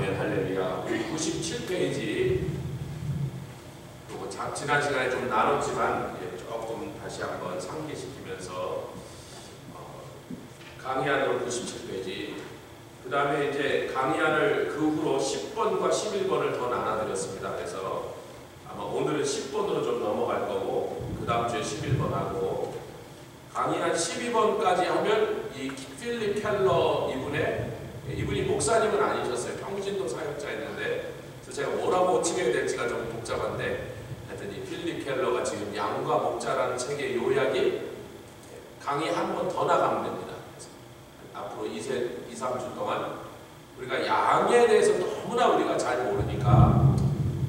아멘, 할렐루야. 우리 97페이지, 지난 시간에 좀 나눴지만 조금 다시 한번 상기시키면서 강의안으로 97페이지, 그 다음에 이제 강의안을 그 후로 10번과 11번을 더 나눠드렸습니다. 그래서 아마 오늘은 10번으로 좀 넘어갈 거고, 그 다음 주에 11번 하고, 강의안 12번까지 하면 이 필립 켈러 이분이 목사님은 아니셨어요. 평신도 사역자였는데, 그래서 제가 뭐라고 칭해야 될지가 좀 복잡한데, 하여튼 이 필립 켈러가 지금 양과 목자라는 책의 요약이 강의 한 번 더 나가면 됩니다. 앞으로 2, 3주 동안 우리가 양에 대해서 너무나 우리가 잘 모르니까,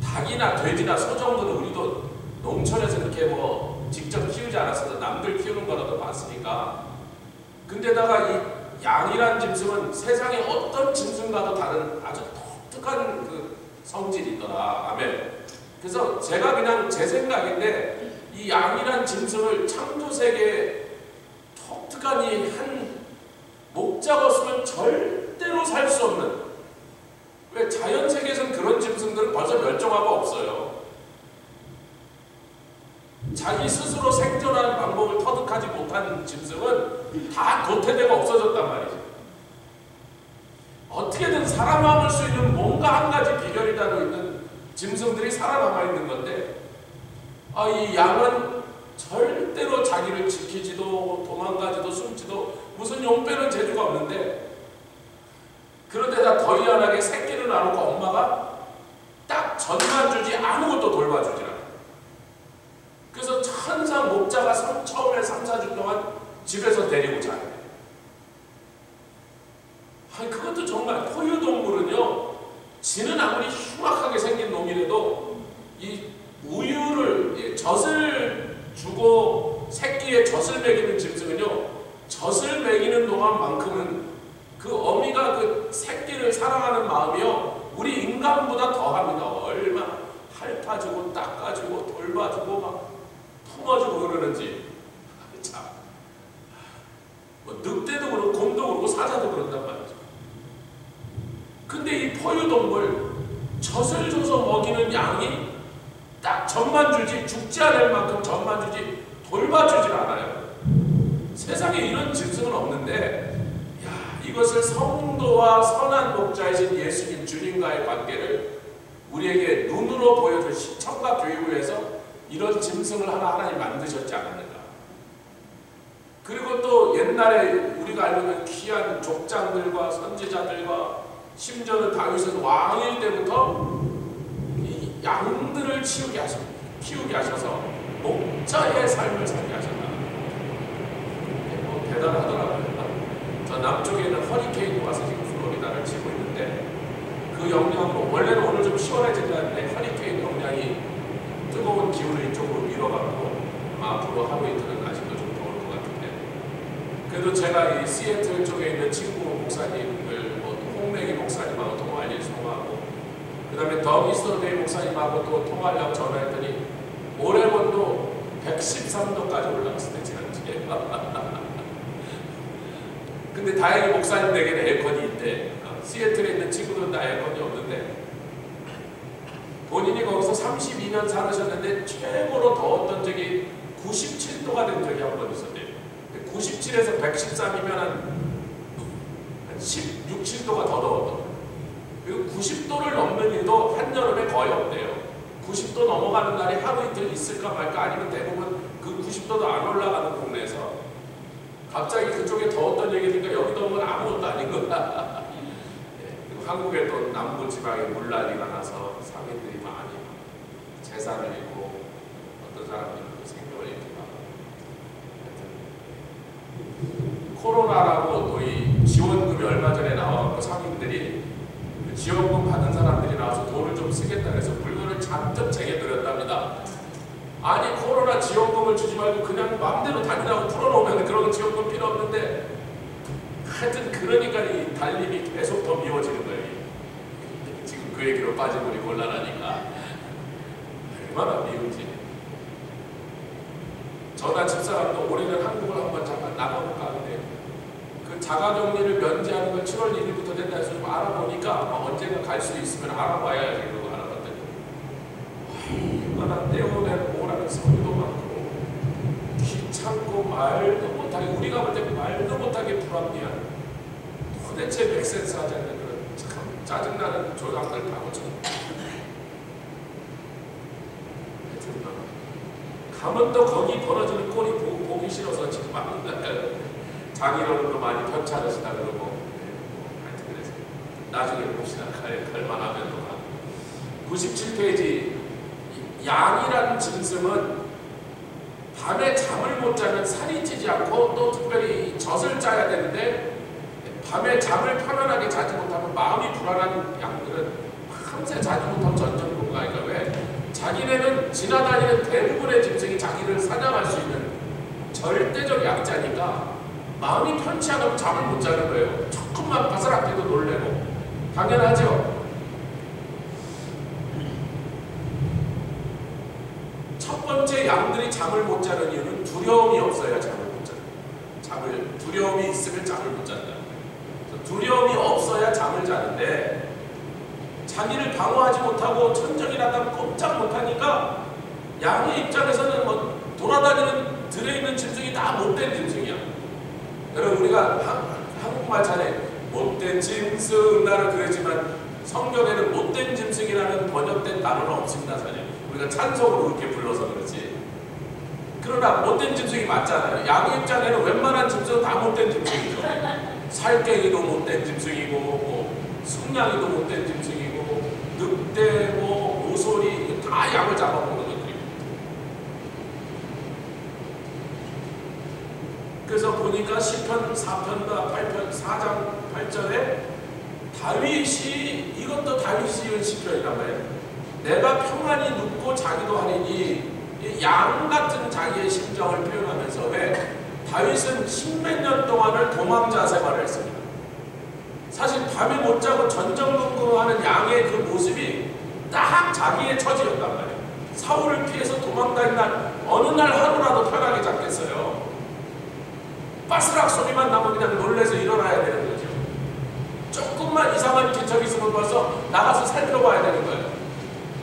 닭이나 돼지나 소 정도는 우리도 농촌에서 그렇게 뭐 직접 키우지 않았어도 남들 키우는 거라도 봤으니까. 근데다가 이 양이란 짐승은 세상에 어떤 짐승과도 다른 아주 독특한 그 성질이 있더라. 아멘. 그래서 제가 그냥 제 생각인데, 이 양이란 짐승을 창조세계에 독특한 이 한 목자가 없으면 절대로 살 수 없는, 왜 자연세계에서는 그런 짐승들은 벌써 멸종하고 없어요. 자기 스스로 생존하는 방법을 터득하지 못한 짐승은 다 도태되고 없어졌단 말이죠. 어떻게든 살아남을 수 있는 뭔가 한 가지 비결이 따로 있는 짐승들이 살아남아 있는 건데, 이 양은 절대로 자기를 지키지도 도망가지도 숨지도 무슨 용 빼는 재주가 없는데, 그런데다 더 희한하게 새끼를 낳아놓고 엄마가 딱 젖만 주지 아무것도 돌봐주질 않아요. 그래서 항상 목자가 처음에 3, 4주 동안 집에서 데리고 자요. 그것도 정말 포유동물은요, 지는 아무리 흉악하게 생긴 놈이라도 이 우유를, 젖을 주고 새끼에 젖을 먹이는 짐승은요, 젖을 먹이는 동안만큼은 그 어미가 그 새끼를 사랑하는 마음이요, 우리 인간보다 더합니다. 얼마나 핥아주고 닦아주고 돌봐주고 막 품어주고 그러는지. 참, 뭐 늑대도 그렇고 곰도 그렇고 사자도 그런단 말이죠. 근데 이 포유동물, 젖을 줘서 먹이는 양이 딱 젖만 주지, 죽지 않을 만큼 젖만 주지 돌봐주질 않아요. 세상에 이런 짐승은 없는데, 이것을 성도와 선한 목자이신 예수님 주님과의 관계를 우리에게 눈으로 보여주신 청각교육에서 이런 짐승을 하나님 만드셨지 않았는가. 그리고 또 옛날에 우리가 알고 있는 귀한 족장들과 선지자들과 심지어는 다윗은 왕일 때부터 이 양들을 키우게 하셔서 목자의 삶을 살게 하셨다. 대단하더라고요. 저 남쪽에 있는 허리케인이 와서 지금 플로리다를 치고 있는데, 그 영향으로 원래는 오늘 좀 시원해지려 했는데 허리케인 영향이 뜨거운 기운을 이쪽으로 밀어갖고 앞으로 하루 이틀은 아직도 좀 더울 것 같은데, 그래도 제가 이 시애틀 쪽에 있는 친구 목사님을 홍래기 목사님하고 통화할 일 통화하고, 그 다음에 더 이스터데이 목사님하고 또 통화하려고 전화했더니 오레곤도 113도까지 올라갔을 때 지난주에. 근데 다행히 목사님 댁에는 에어컨이 있대. 시애틀에 있는 친구들은 다 에어컨이 없는데, 본인이 거기서 32년 살으셨는데 최고로 더웠던 적이 97도가 된 적이 한 번 있었대요. 97에서 113이면 한 16, 7도가 더 더웠던. 그리고 90도를 넘는 일도 한여름에 거의 없대요. 90도 넘어가는 날이 하루 이틀 있을까 말까, 아니면 대부분 그 90도도 안 올라가는 동네에서 갑자기 그쪽에 더웠던 얘기니까 여기 더우면 아무것도 아닌 거다. 그리고 한국에 또 남부 지방에 물난리가 나서 상인들이 많이 재산을 잃고, 어떤 사람들은 생명을 잃기도 하고. 코로나라고 또 이 지원금이 얼마 전에 나와서 상인들이 그 지원금 받은 사람들이 나와서 돈을 좀 쓰겠다 해서 물건을 잔뜩 쟁여들였답니다. 아니, 코로나 지원금을 주지 말고 그냥 마음대로 다니라고 풀어놓으면 그런 지원금 필요 없는데, 하여튼 그러니까 이 달림이 계속 더 미워지는 거예요. 지금 그 얘기로 빠지고 우리 곤란하니까 얼마나 미운지. 저나 집사람도 올해는 한국을 한번 잠깐 나가볼까 하는데, 그 자가격리를 면제하는 건 7월 1일부터 된다 해서 좀 알아보니까 아마 언젠가 갈 수 있으면 알아봐야지. 그러고 알아봤더니 얼마나 떼어내고 오라는 소리도 많고 귀찮고 말도 못하게, 우리가 볼 때 말도 못하게 불합리한, 도대체 맥센스 하지 않는 그런 참 짜증나는 조상들 다 고쳐. 가면 또 거기 벌어지는 꼴이 보기 싫어서 지금 막 자기론으로 많이 편찮으시다 그러고, 하여튼 그래서 나중에 봅시다. 갈만하면 또. 97페이지. 양이라는 짐승은 밤에 잠을 못 자면 살이 찌지 않고 또 특별히 젖을 짜야 되는데, 밤에 잠을 편안하게 자지 못하면 마음이 불안한 양들은 밤새 자지 못하면 전전긍긍. 그러니까 왜? 자기네는 지나다니는 대부분의 짐승이 자기를 사냥할 수 있는 절대적 약자니까 마음이 편치 않으면 잠을 못 자는 거예요. 조금만 바스락해도 놀래고. 당연하죠. 첫 번째, 양들이 잠을 못 자는 이유는 두려움이 없어야 잠을 못 잔다. 두려움이 있으면 잠을 못 잔다. 두려움이 없어야 잠을 자는데, 자기를 방어하지 못하고 천정이라다 꼼짝 못하니까 양의 입장에서는 뭐 돌아다니는 들에 있는 짐승이 다 못된 짐승이야. 여러분, 우리가 한국말 잘해 못된 짐승 나를 그러지만 성경에는 못된 짐승이라는 번역된 단어는 없습니다. 사실 우리가 찬송으로 그렇게 불러서 그렇지. 그러나 못된 짐승이 맞잖아요. 양의 입장에는 웬만한 짐승은 다 못된 짐승이죠. 살쾡이도 못된 짐승이고, 뭐 승냥이도 못된 짐승이고, 늑대, 뭐 오소리, 다 양을 잡아먹는 것들이고. 그래서 보니까 시편 4편과 8편 4장 8절에 다윗이, 이것도 다윗이 지은 시편이란 말이에요. 내가 평안히 눕고 자기도 하리니, 양 같은 자기의 심정을 표현하면서, 왜? 다윗은 십몇 년 동안을 도망자 생활을 했습니다. 사실 밤에 못 자고 전전긍긍하는 양의 그 모습이 딱 자기의 처지였단 말이에요. 사울을 피해서 도망다닌 날 어느 날 하루라도 편하게 잤겠어요. 빠스락 소리만 나면 그냥 놀래서 일어나야 되는 거죠. 조금만 이상한 기척이 있으면 벌써 나가서 살펴봐야 되는 거예요.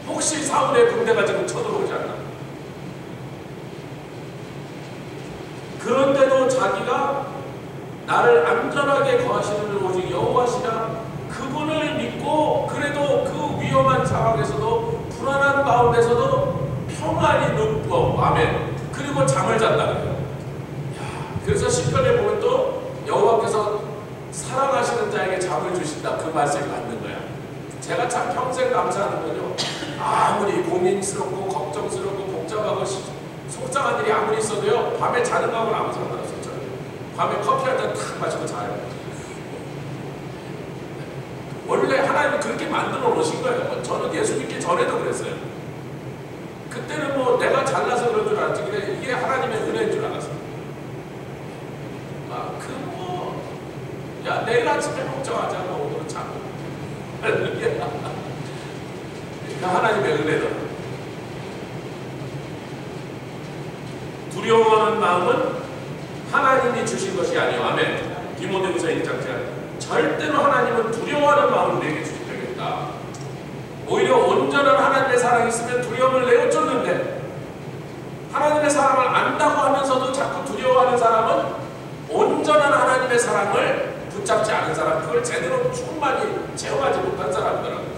혹시 사울의 군대가 지금 쳐들어오지 않나. 그런데도 자기가 나를 안전하게 거하시는 오직 여호와시라, 그분을 믿고 그래도 그 위험한 상황에서도 불안한 가운데서도 평안히 눕고, 아멘, 그리고 잠을 잔다는 거예요. 그래서 시편에 보면 또 여호와께서 사랑하시는 자에게 잠을 주신다, 그 말씀이 맞는 거야. 제가 참 평생 감사하는 건요, 아무리 고민스럽고 걱정스럽고 복잡하고 속상한 일이 아무리 있어도요, 밤에 자는 거하고는 아무 상관없어요. 밤에 커피 한 잔 탁 마시고 자요. 원래 하나님이 그렇게 만들어 놓으신 거예요. 저는 예수 믿기 전에도 그랬어요. 그때는 뭐 내가 잘나서 그런 줄 알았지, 그래, 이게 하나님의 은혜인 줄 알았어요. 야, 내일 아침에 걱정하자, 뭐 오늘은 자고. 하나님의 은혜다. 두려워하는 마음은 하나님이 주신 것이 아니요. 아멘. 디모데후서 1장 7절. 절대로 하나님은 두려워하는 마음을 내게 주지 않겠다. 오히려 온전한 하나님의 사랑이 있으면 두려움을 내어쫓는데, 하나님의 사랑을 안다고 하면서도 자꾸 두려워하는 사람은 온전한 하나님의 사랑을 붙잡지 않은 사람, 그걸 제대로 충만히 체험하지 못한 사람이더라고요.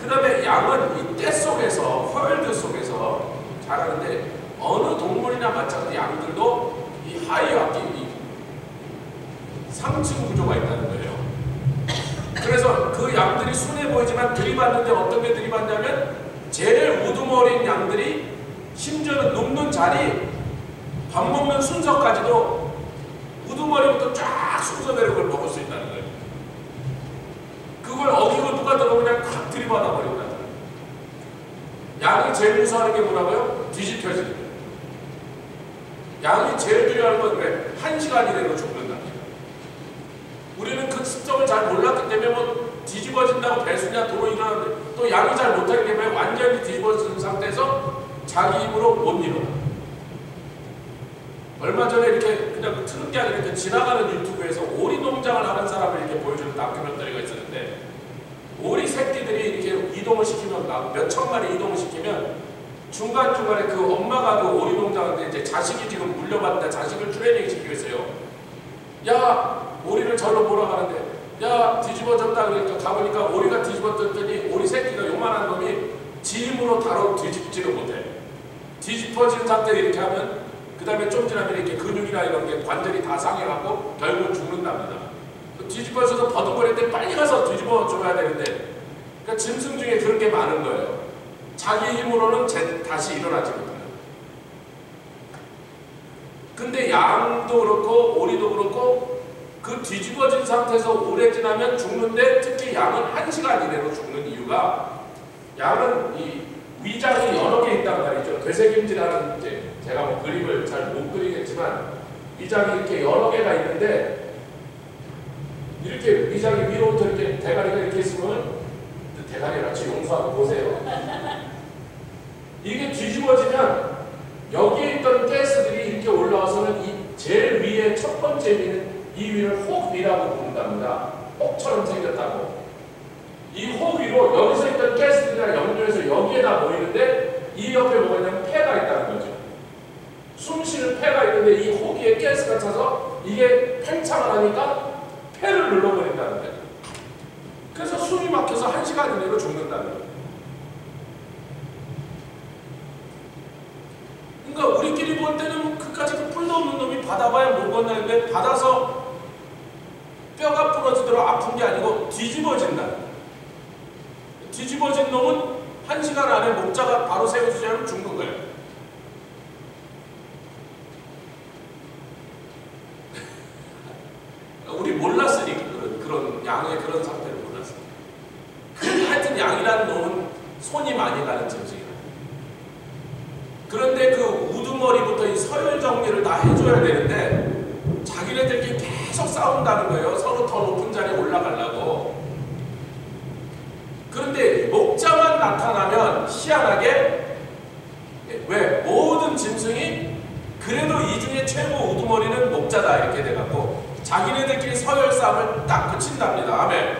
그 다음에 양은 이 떼 속에서, 헐드 속에서 자라는데, 어느 동물이나 마찬가지 양들도 이 하이와키, 이 상층 구조가 있다는 거예요. 그래서 그 양들이 순해 보이지만 들이받는데 어떻게 들이받냐면, 제일 우두머리인 양들이 심지어는 눕는 자리, 밥 먹는 순서까지도 우두머리부터 쫙 순서대로 그걸 먹을 수 있다는 거예요. 그걸 어기고 누가 들어오면 그냥 콱 들이받아 버린다는 거예요. 양이 제일 무서워하는 게 뭐라고요? 뒤집혀지는 거예요. 양이 제일 두려워하는 건 왜? 1시간 이내로 죽는다. 우리는 그 습성을 잘 몰랐기 때문에 뭐 뒤집어진다고 배수냐 도로 일어나는데, 또 양이 잘 못하기 때문에 완전히 뒤집어진 상태에서 자기 힘으로 못 일어나. 얼마 전에 이렇게 그냥 그 트는 게 아니라 이렇게 지나가는 유튜브에서 오리 농장을 하는 사람을 이렇게 보여주는 다큐멘터리가 있었는데, 이동을 시키면 몇 천 마리 이동을 시키면 중간중간에 그 엄마가 그 오리 농장인데 이제 자식이 지금 물려받는데 자식을 트레이닝 시키고 있어요. 야, 오리를 절로 몰아가는데 야, 뒤집어졌다 그러니까 가보니까 오리가 뒤집어졌더니 오리 새끼가 요만한 놈이 지 힘으로 다뤄 뒤집지를 못해. 뒤집어진 상태에 이렇게 하면 그 다음에 좀 지나면 이렇게 근육이나 이런 게 관절이 다 상해갖고 결국은 죽는답니다. 뒤집어져서 버둥거릴 때 빨리 가서 뒤집어줘야 되는데 그러니까 짐승 중에 그런 게 많은 거예요. 자기 힘으로는 다시 일어나지 못해요. 근데 양도 그렇고 오리도 그렇고 그 뒤집어진 상태에서 오래 지나면 죽는데 특히 양은 1시간 이내로 죽는 이유가 양은 이 위장이 여러 개 있단 말이죠. 되새김질하는 이제 제가 뭐 그림을 잘 못 그리겠지만 위장이 이렇게 여러 개가 있는데 이렇게 위장이 위로부터 이렇게 대가리가 이렇게 있으면 대가리같이 용서하고 보세요. 이게 뒤집어지면 여기에 있던 가스들이 이렇게 올라와서는 이 제일 위에 첫 번째 위는 이 위를 혹위라고 부른답니다. 혹처럼 생겼다고. 이 혹위로 여기서 있던 가스들이랑 연결해서 여기에다 모이는데 이 옆에 뭐가 있냐면 폐가 있다는 거죠. 숨 쉬는 폐가 있는데 이 혹위에 가스가 차서 이게 팽창을 하니까 폐를 눌러버린다는 거예요. 그래서 숨이 막혀서 1시간 이내로 죽는다는 거예요. 그러니까 우리끼리 볼 때는 그까지 그 뿔도 없는 놈이 받아봐야 못 건너는데 받아서 뼈가 부러지도록 아픈 게 아니고 뒤집어진다. 뒤집어진 놈은 1시간 안에 목자가 바로 세워지지 않으면 죽는 거예요. 우리 몰랐으니까 그런 양의 그런 상태를 몰랐으니까. 하여튼 양이라는 놈은 손이 많이 가는 짐승이에요. 그런데 그 우두머리부터 이 서열 정리를 다 해줘야 되는데 자기네들끼리 계속 싸운다는 거예요. 서로 더 높은 자리에 올라가려고. 그런데 목자만 나타나면 희한하게 왜 모든 짐승이 그래도 이 중에 최고 우두머리는 목자다 이렇게 돼갖고 자기네들끼리 서열 싸움을 딱 그친답니다. 아멘.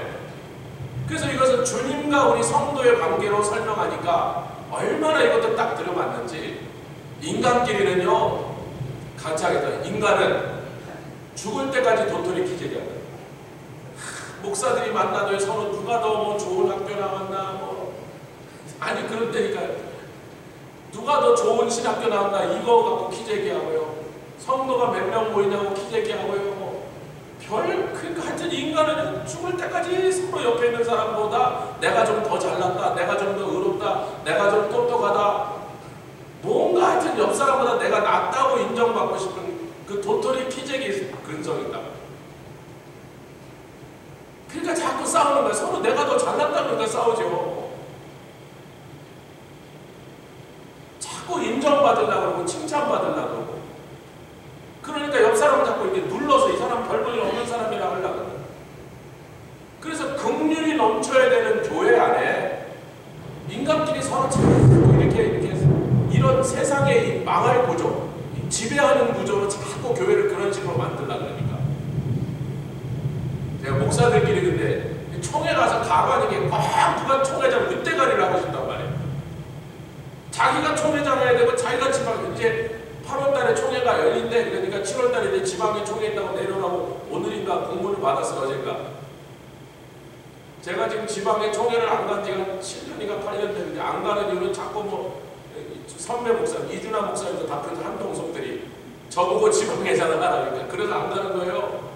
그래서 이것은 주님과 우리 성도의 관계로 설명하니까 얼마나 이것도 딱 들어맞는지. 인간끼리는요 같이 하겠다. 인간은 죽을 때까지 도토리 키재기 한다. 목사들이 만나도 서로 누가 더 뭐 좋은 학교 나왔나 뭐 아니 그럴 때니까 누가 더 좋은 신학교 나왔나 이거 갖고 키재기 하고요. 성도가 몇 명 모이냐고 키재기 하고요. 그러니까 하여튼 인간은 죽을 때까지 서로 옆에 있는 사람보다 내가 좀 더 잘났다, 내가 좀 더 의롭다, 내가 좀 똑똑하다, 뭔가 하여튼 옆 사람보다 내가 낫다고 인정받고 싶은 그 도토리 키재기 근성이 있다. 그러니까 자꾸 싸우는 거야. 서로 내가 더 잘났다 그러니까 싸우죠. 자꾸 인정받으려고 그러고 칭찬받으려고 그러고. 그러니까 옆 사람을 자꾸 이렇게 눌러서 이 사람 별 볼일 없는 사람이라 하려고. 그래서 긍휼이 넘쳐야 되는 교회 안에 인간끼리 서로 자꾸 이렇게 이런 세상의 망할 구조, 지배하는 구조로 자꾸 교회를 그런 식으로 만들려고 그러니까. 제가 목사들끼리 근데 총회 가서 가관이게 꽉 누가 총회장 윗대가리를 하고 싶단 말이에요. 자기가 총회장 해야 되고 자기가 지방 이제 8월달에 총회가 열린대. 그러니까 7월달에 이제 지방에 총회 있다고 내려오라고 오늘인가 공문을 받았어요. 어젠가. 제가 지금 지방에 총회를 안 간 지가 7년인가 8년 됐는데 안 가는 이유는 자꾸 뭐 선배 목사님, 이준하 목사님도 다 그런 한동석들이 저보고 지방회장을 하라 그러니까 그래서 안 가는 거예요.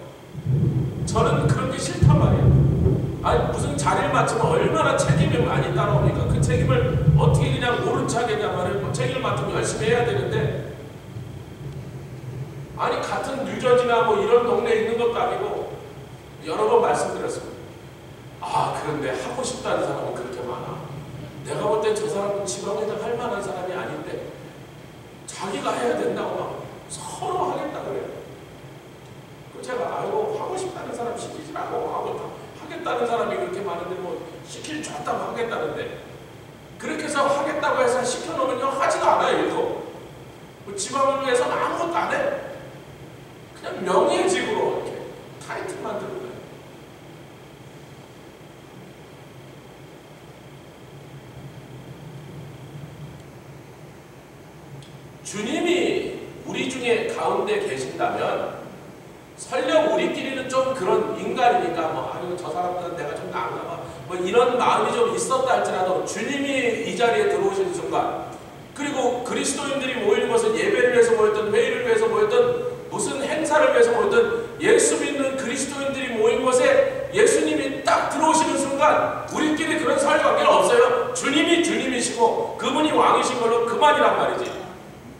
저는 그런 게 싫단 말이에요. 아니 무슨 자리를 맡으면 얼마나 책임이 많이 따라오니까 그 책임을 어떻게 그냥 모른 체 하겠냐 말이에요. 책임을 맡으면 열심히 해야 되는데 아니 같은 뉴저지나 뭐 이런 동네에 있는 것도 아니고 여러 번 말씀드렸습니다. 아 그런데 하고 싶다는 사람은 그렇게 많아. 내가 볼 땐 저 사람은 지방회장 할 만한 사람이 아닌데 자기가 해야 된다고 막 서로 하겠다 그래요. 제가 아이고 하고 싶다는 사람 시키지 말고 하고 하겠다는 사람이 그렇게 많은데 뭐 시킬 줬다고 하겠다는데 그렇게 해서 하겠다고 해서 시켜놓으면요 하지도 않아요. 일도 뭐 지방을 위해서는 아무것도 안 해. 그냥 명예직으로 이렇게 타이틀 만드는 거예요. 주님이 우리 중에 가운데 계신다면 설령 우리끼리는 좀 그런 인간이니까 아유 저 사람들은 내가 좀 나은가 봐 이런 마음이 좀 있었다 할지라도 주님이 이 자리에 들어오시는 순간 그리고 그리스도인들이 모이는 것은 예배를 위해서 모였던 회의를 위해서 모였던 무슨 행사를 위해서 모였던 예수 믿는 그리스도인들이 모인 곳에 예수님이 딱 들어오시는 순간 우리끼리 그런 사회관계는 없어요. 주님이 주님이시고 그분이 왕이신 걸로 그만이란 말이지.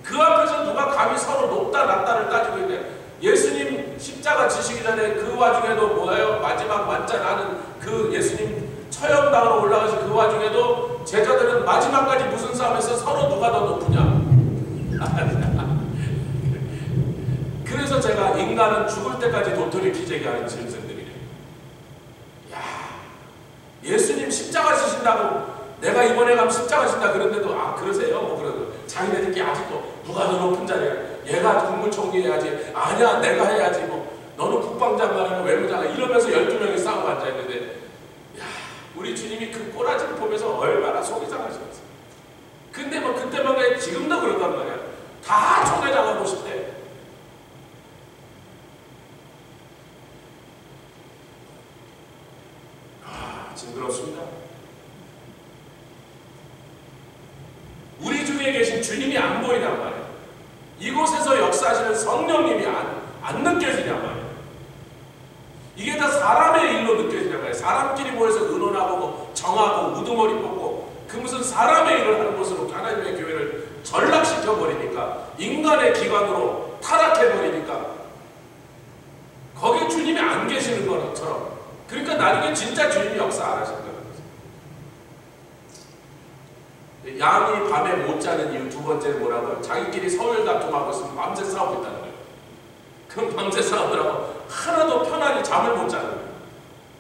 그 앞에서 누가 감히 서로 높다 낮다를 따지고 있는데 예수님 십자가 지시기 전에 그 와중에도 뭐예요? 마지막 만찬하는 그 예수님 처형당으로 올라가신 그 와중에도 제자들은 마지막까지 무슨 싸움에서 서로 누가 더 높으냐. 그래서 제가 인간은 죽을 때까지 도토리 키재기 하는 짐승들이래요. 야, 예수님 십자가 지신다고 내가 이번에 가면 십자가 지신다 그런데도 그러세요? 그러고 자기네들끼리 아직도 누가 더 높은 자리야. 얘가 국무총리 해야지. 아니야 내가 해야지. 너는 국방장관이고 외무장관 이러면서 12명이 싸우고 앉아있는데 우리 주님이 그 꼬라지를 보면서 얼마나 속이 상하셨어. 근데 그때만 그래 지금도 그런단 말이야. 다 총회장하고 싶대. 징그럽습니다. 우리 중에 계신 주님이 안 보이단 말이에요. 이곳에서 역사하시는 성령님이 안 느껴지냔 말이에요. 이게 다 사람의 일로 느껴지냔 말이에요. 사람끼리 모여서 의논하고 정하고 우두머리 뽑고 그 무슨 사람의 일을 하는 곳으로 하나님의 교회를 전락시켜버리니까 인간의 기관으로 타락해버리니까 거기에 주님이 안 계시는 것처럼 그러니까 나중에 진짜 주님이 역사 안 하신다는 거죠. 양이 밤에 못 자는 이유 두 번째는 뭐라고요? 자기끼리 서열 다툼하고 있으면 밤새 싸우고 있다는 거예요. 그럼 밤새 싸우더라고 하나도 편안히 잠을 못 자는 거예요.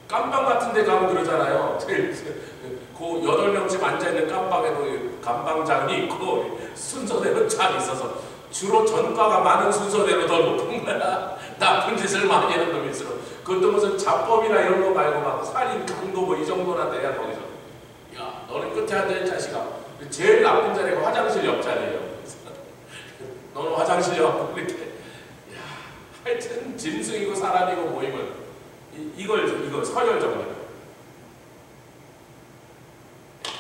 깜방 같은 데 가면 그러잖아요. 그 8명쯤 앉아있는 깜방에도 감방장이 있고 순서대로 쫙 있어서 주로 전과가 많은 순서대로 더 높은 거야. 나쁜 짓을 많이 하는 놈일수록 그것도 무슨 자법이나 이런 거 말고 막 살인, 강도 이 정도나 돼야 거기서 야 너는 끝에 앉아있는 자식아 제일 나쁜 자리가 화장실 옆자리예요. 너는 화장실 옆 이렇게 야 하여튼 짐승이고 사람이고 모이면 이걸 서열 정리해요.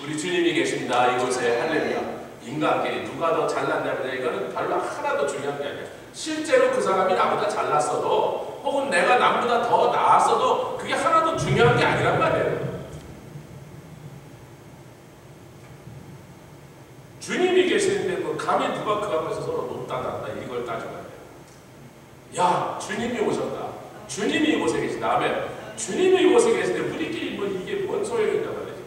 우리 주님이 계십니다. 이곳에 할렐루야. 인간끼리 누가 더 잘났냐면 이거는 별로 하나도 중요한 게 아니에요. 실제로 그 사람이 나보다 잘났어도 혹은 내가 남보다 더 나았어도 그게 하나도 중요한 게 아니란 말이에요. 주님이 계시는데 감히 누가 그 앞에서 서로 높다 낮다 이걸 따져봐야 돼요. 야 주님이 오셨다. 주님이 이곳에 계시다. 아멘. 주님이 이곳에 계시는데 우리끼리 이게 뭔 소용이냐 말이지.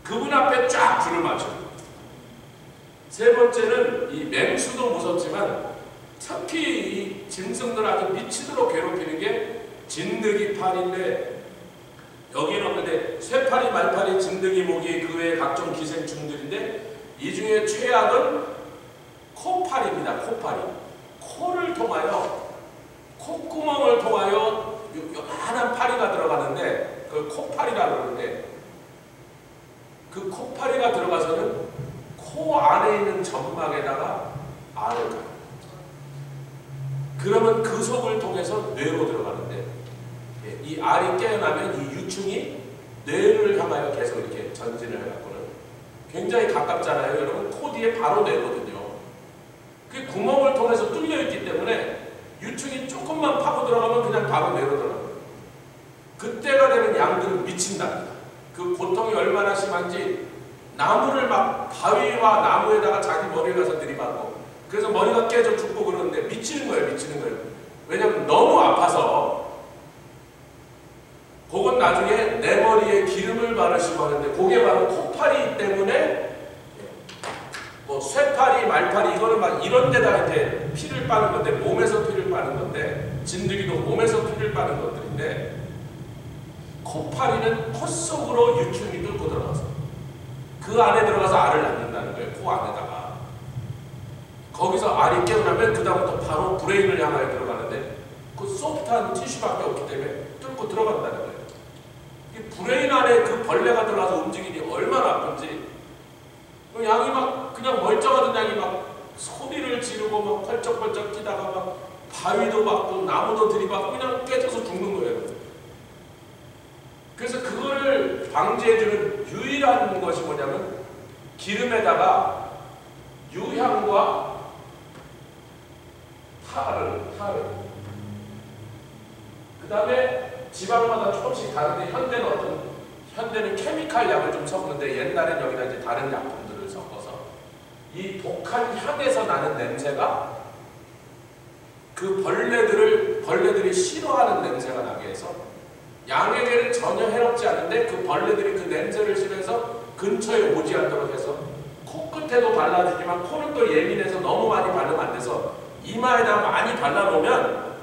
그분 앞에 쫙 줄을 맞춰요. 세 번째는 이 맹수도 무섭지만 특히 이 짐승들 아주 미치도록 괴롭히는 게 진드기파리인데 여기는 없는데 쇠파리, 말파리, 진드기, 모기 그 외에 각종 기생충들인데 이 중에 최악은 코파리입니다. 코파리. 코를 통하여 콧구멍을 통하여 요만한 파리가 들어가는데 그걸 코파리라고 그러는데 그 코파리가 들어가서는 코 안에 있는 점막에다가 알을 가요. 그러면 그 속을 통해서 뇌로 들어가는데 이 알이 깨어나면 이 유충이 뇌를 향하여 계속 이렇게 전진을 해갖고는 굉장히 가깝잖아요. 여러분 코 뒤에 바로 뇌거든요. 그 구멍을 통해서 뚫려있기 때문에 유충이 조금만 파고 들어가면 그냥 바로 뇌로 들어가요. 그때가 되면 양들은 미친답니다. 그 고통이 얼마나 심한지 나무를 막 바위와 나무에다가 자기 머리를 가서 들이받고 그래서 머리가 깨져 죽고 그러는데 미치는 거예요. 미치는 거예요. 왜냐면 너무 아파서 그건 나중에 내 머리에 기름을 바르시고 하는데 그게 바로 코파리 때문에 뭐 쇠파리, 말파리 이거는 막 이런 데다 이렇게 피를 빠는 건데 몸에서 피를 빠는 건데 진드기도 몸에서 피를 빠는 것들인데 코파리는 코 속으로 유충이 뚫고 들어가서 그 안에 들어가서 알을 낳는다는 거예요. 코 안에다가. 거기서 알이 깨어나면 그 다음부터 바로 브레인을 향하여 들어가는데 그 소프트한 티슈밖에 없기 때문에 뚫고 들어간다는 거예요. 이 브레인 안에 그 벌레가 들어가서 움직이니 얼마나 아픈지 양이 막 그냥 멀쩡하던 양이 막 방지해주는 유일한 것이 뭐냐면 기름에다가 유향과 타르. 그 다음에 지방마다 조금씩 다른데 현대는 케미칼 약을 좀 섞는데 옛날엔 여기다 이제 다른 약품들을 섞어서 이 독한 향에서 나는 냄새가 그 벌레들이 싫어하는 냄새가 나게 해서 양에게는 전혀 해롭지 않은데 그 벌레들이 그 냄새를 싫어해서 근처에 오지 않도록 해서 코끝에도 발라주지만 코는 또 예민해서 너무 많이 바르면 안 돼서 이마에다 많이 발라놓으면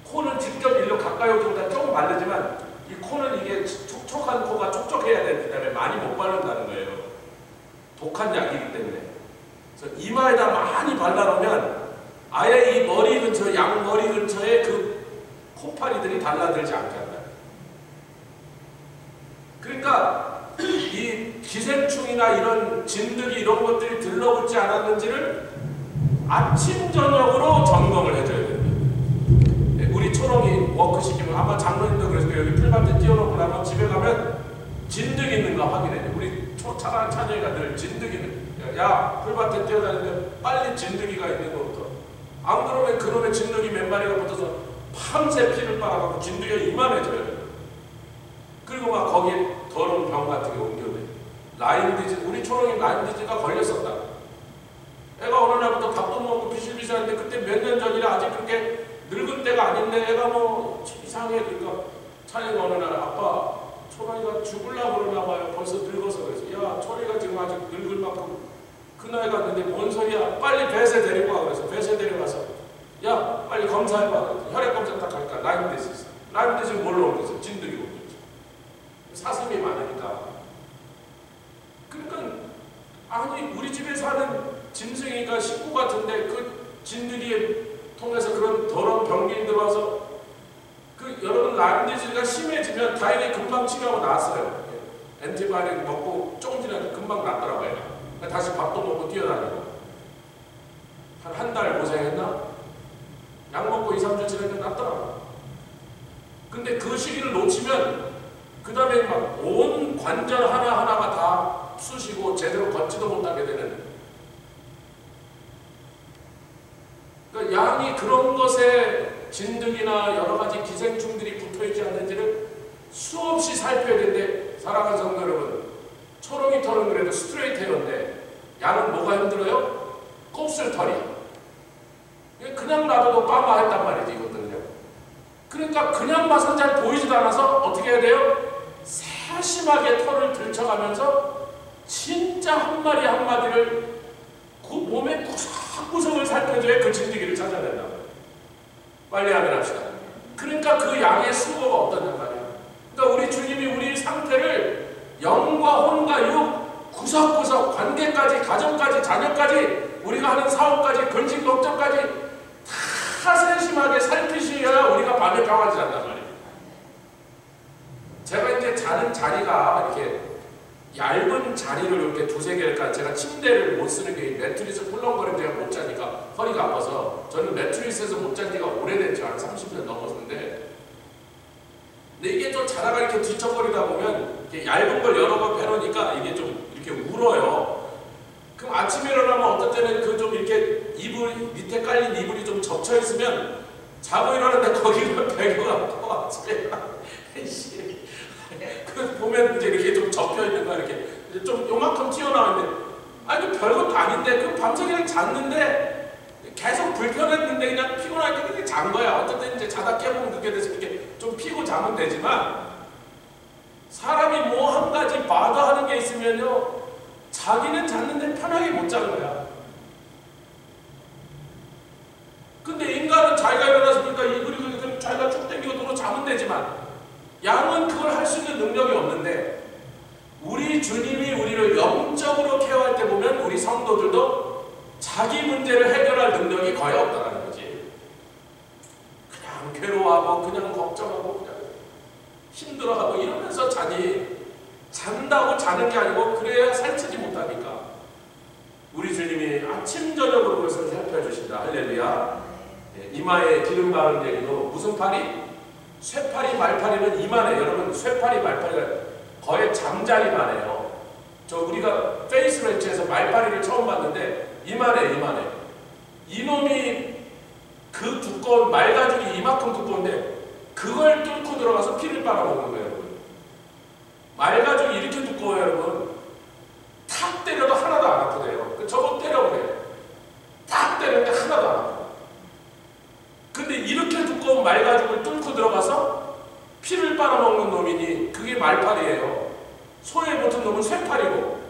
코는 직접 일로 가까이 오기보다 조금 바르지만 이 코는 이게 촉촉한 코가 촉촉해야 되기 때문에 많이 못 바른다는 거예요. 독한 약이기 때문에. 그래서 이마에다 많이 발라놓으면 아예 이 머리 근처, 양머리 근처에 그 콧파리들이 달라들지 않게 한다. 그러니까 이 기생충이나 이런 진드기 이런 것들이 들러붙지 않았는지를 아침 저녁으로 점검을 해줘야 됩니다. 우리 초롱이 워크시키면 아마 장로님도 그래서 여기 풀밭에 띄워놓고 나면 집에 가면 진드기 있는가 확인해요. 우리 차가 찬영이가 늘 진드기는 야 풀밭에 뛰어다니는데 빨리 진드기가 있는 것부터 안 그러면 그놈의 진드기 몇 마리가 붙어서 밤새 피를 빨아가고 진드기가 이만해져요. 그리고 막 거기에 더러운 병 같은 게 옮겨내. 라임 디지즈, 우리 초롱이 라임 디지즈가 걸렸었다. 애가 어느 날부터 밥도 먹고 비실비실한데 그때 몇 년 전이라 아직 그렇게 늙은 때가 아닌데 애가 뭐 이상해. 그러니까 찬이가 어느 날 아빠 초롱이가 죽으려고 그러나 봐요. 벌써 늙어서. 그래서 야 초롱이가 지금 아직 늙을 만큼 그 나이 갔는데 뭔 소리야. 빨리 배세 데리고 와. 그래서 배세 데려가서 야 빨리 검사해봐. 혈액 검사 딱 하니까 라임 디지즈. 라임 디지즈 뭘로 옮겼어? 진드기 옮겼어. 사슴이 많으니까. 그러니까 아니 우리 집에 사는 짐승이가 식구 같은데 그 진드기에 통해서 그런 더러운 병균이 들어와서 그 여러분 라임 디지즈가 심해지면 다행히 금방 치료하고 나았어요. 엔티바이오틱 먹고 조금 지나면 금방 낫더라고요. 다시 밥도 먹고 뛰어다니고 한 달 고생했나? 약 먹고 2, 3주 지나면 낫더라고요. 근데 그 시기를 놓치면 그 다음에 막 온 관절 하나하나가 다 쑤시고 제대로 걷지도 못하게 되는. 그러니까 양이 그런 것에 진드기나 여러 가지 기생충들이 붙어있지 않는지를 수없이 살펴야 되는데 사랑하는 성도 여러분, 초롱이 털은 그래도 스트레이트 헤어인데 양은 뭐가 힘들어요? 곱슬털이. 그냥 놔둬도 빠마했단 말이지 이것들은요. 그러니까 그냥 봐서 잘 보이지도 않아서 어떻게 해야 돼요? 세심하게 털을 들쳐가면서 진짜 한 마리 한 마디를 그 몸의 구석구석을 살펴줘야 그 진드기를 찾아낸다. 빨리 하면 합시다. 그러니까 그 양의 수고가 어떠냐 말이야. 그러니까 우리 주님이 우리 상태를 영과 혼과 육, 구석구석, 관계까지, 가정까지, 자녀까지, 우리가 하는 사업까지, 근심 걱정까지 다 세심하게 살피셔야 우리가 밤에 평안히 잔단 말이에요. 제가 이제 자는 자리가 이렇게 얇은 자리를 이렇게 두세 개니까 제가 침대를 못 쓰는 게 매트리스 꿀렁거리면 제가 못 자니까 허리가 아파서 저는 매트리스에서 못 잔 지가 오래됐죠. 한 30년 넘었는데 근데 이게 좀 자다가 이렇게 뒤척거리다 보면 이렇게 얇은 걸 여러 번 빼놓으니까 이게 좀 이렇게 울어요. 그럼 아침에 일어나면 어떨 때는 그 좀 이렇게 이불 밑에 깔린 이불이 좀 접쳐 있으면 자고 일어났는데 거기가 배경가 또 아침에 그 보면 이제 이렇게 좀 접혀 있는 거 이렇게 좀 요만큼 튀어나오는데 아니 별것도 아닌데 그 밤새 그냥 잤는데 계속 불편했는데 그냥 피곤하니까 그냥 잔 거야. 어쨌든 이제 자다 깨보면 그렇게 돼서 이렇게 좀 피고 자면 되지만 사람이 뭐 한 가지 마다하는 게 있으면요 자기는 잤는데 편하게 못 잔 거야. 근데 인간은 자기가 일어나서 그러니까 이불이 자기가 쭉 당기고 도로 자면 되지만 양은 그걸 할 수 있는 능력이 없는데 우리 주님이 우리를 영적으로 케어할 때 보면 우리 성도들도 자기 문제를 해결할 능력이 거의 없다는 거지. 그냥 괴로워하고 그냥 걱정하고 그냥 힘들어하고 이러면서 잔다고 자는 게 아니고 그래야 살찌지 못하니까 우리 주님이 아침 저녁으로 그것을 살펴주신다. 할렐루야. 이마에 기름 바른 얘기도 무슨 파리? 쇠파리 말파리는 이만해. 여러분 쇠파리 말파리가 거의 잠자리만 해요. 저 우리가 페이스 렌치에서 말파리를 처음 봤는데 이만해. 이놈이 그 두꺼운 말가죽이 이만큼 두꺼운데 그걸 뚫고 들어가서 피를 빨아먹는 거예요, 여러분. 말가죽이 이렇게 두꺼워요, 여러분. 탁 때려도 하나도 안 아프대요. 저거 때려보래요. 탁 때리는데 하나도 안 아프고. 근데 이렇게 두꺼운 말가죽을 뚫고 들어가서 피를 빨아먹는 놈이니 그게 말파리예요. 소에 붙은 놈은 쇠파리고.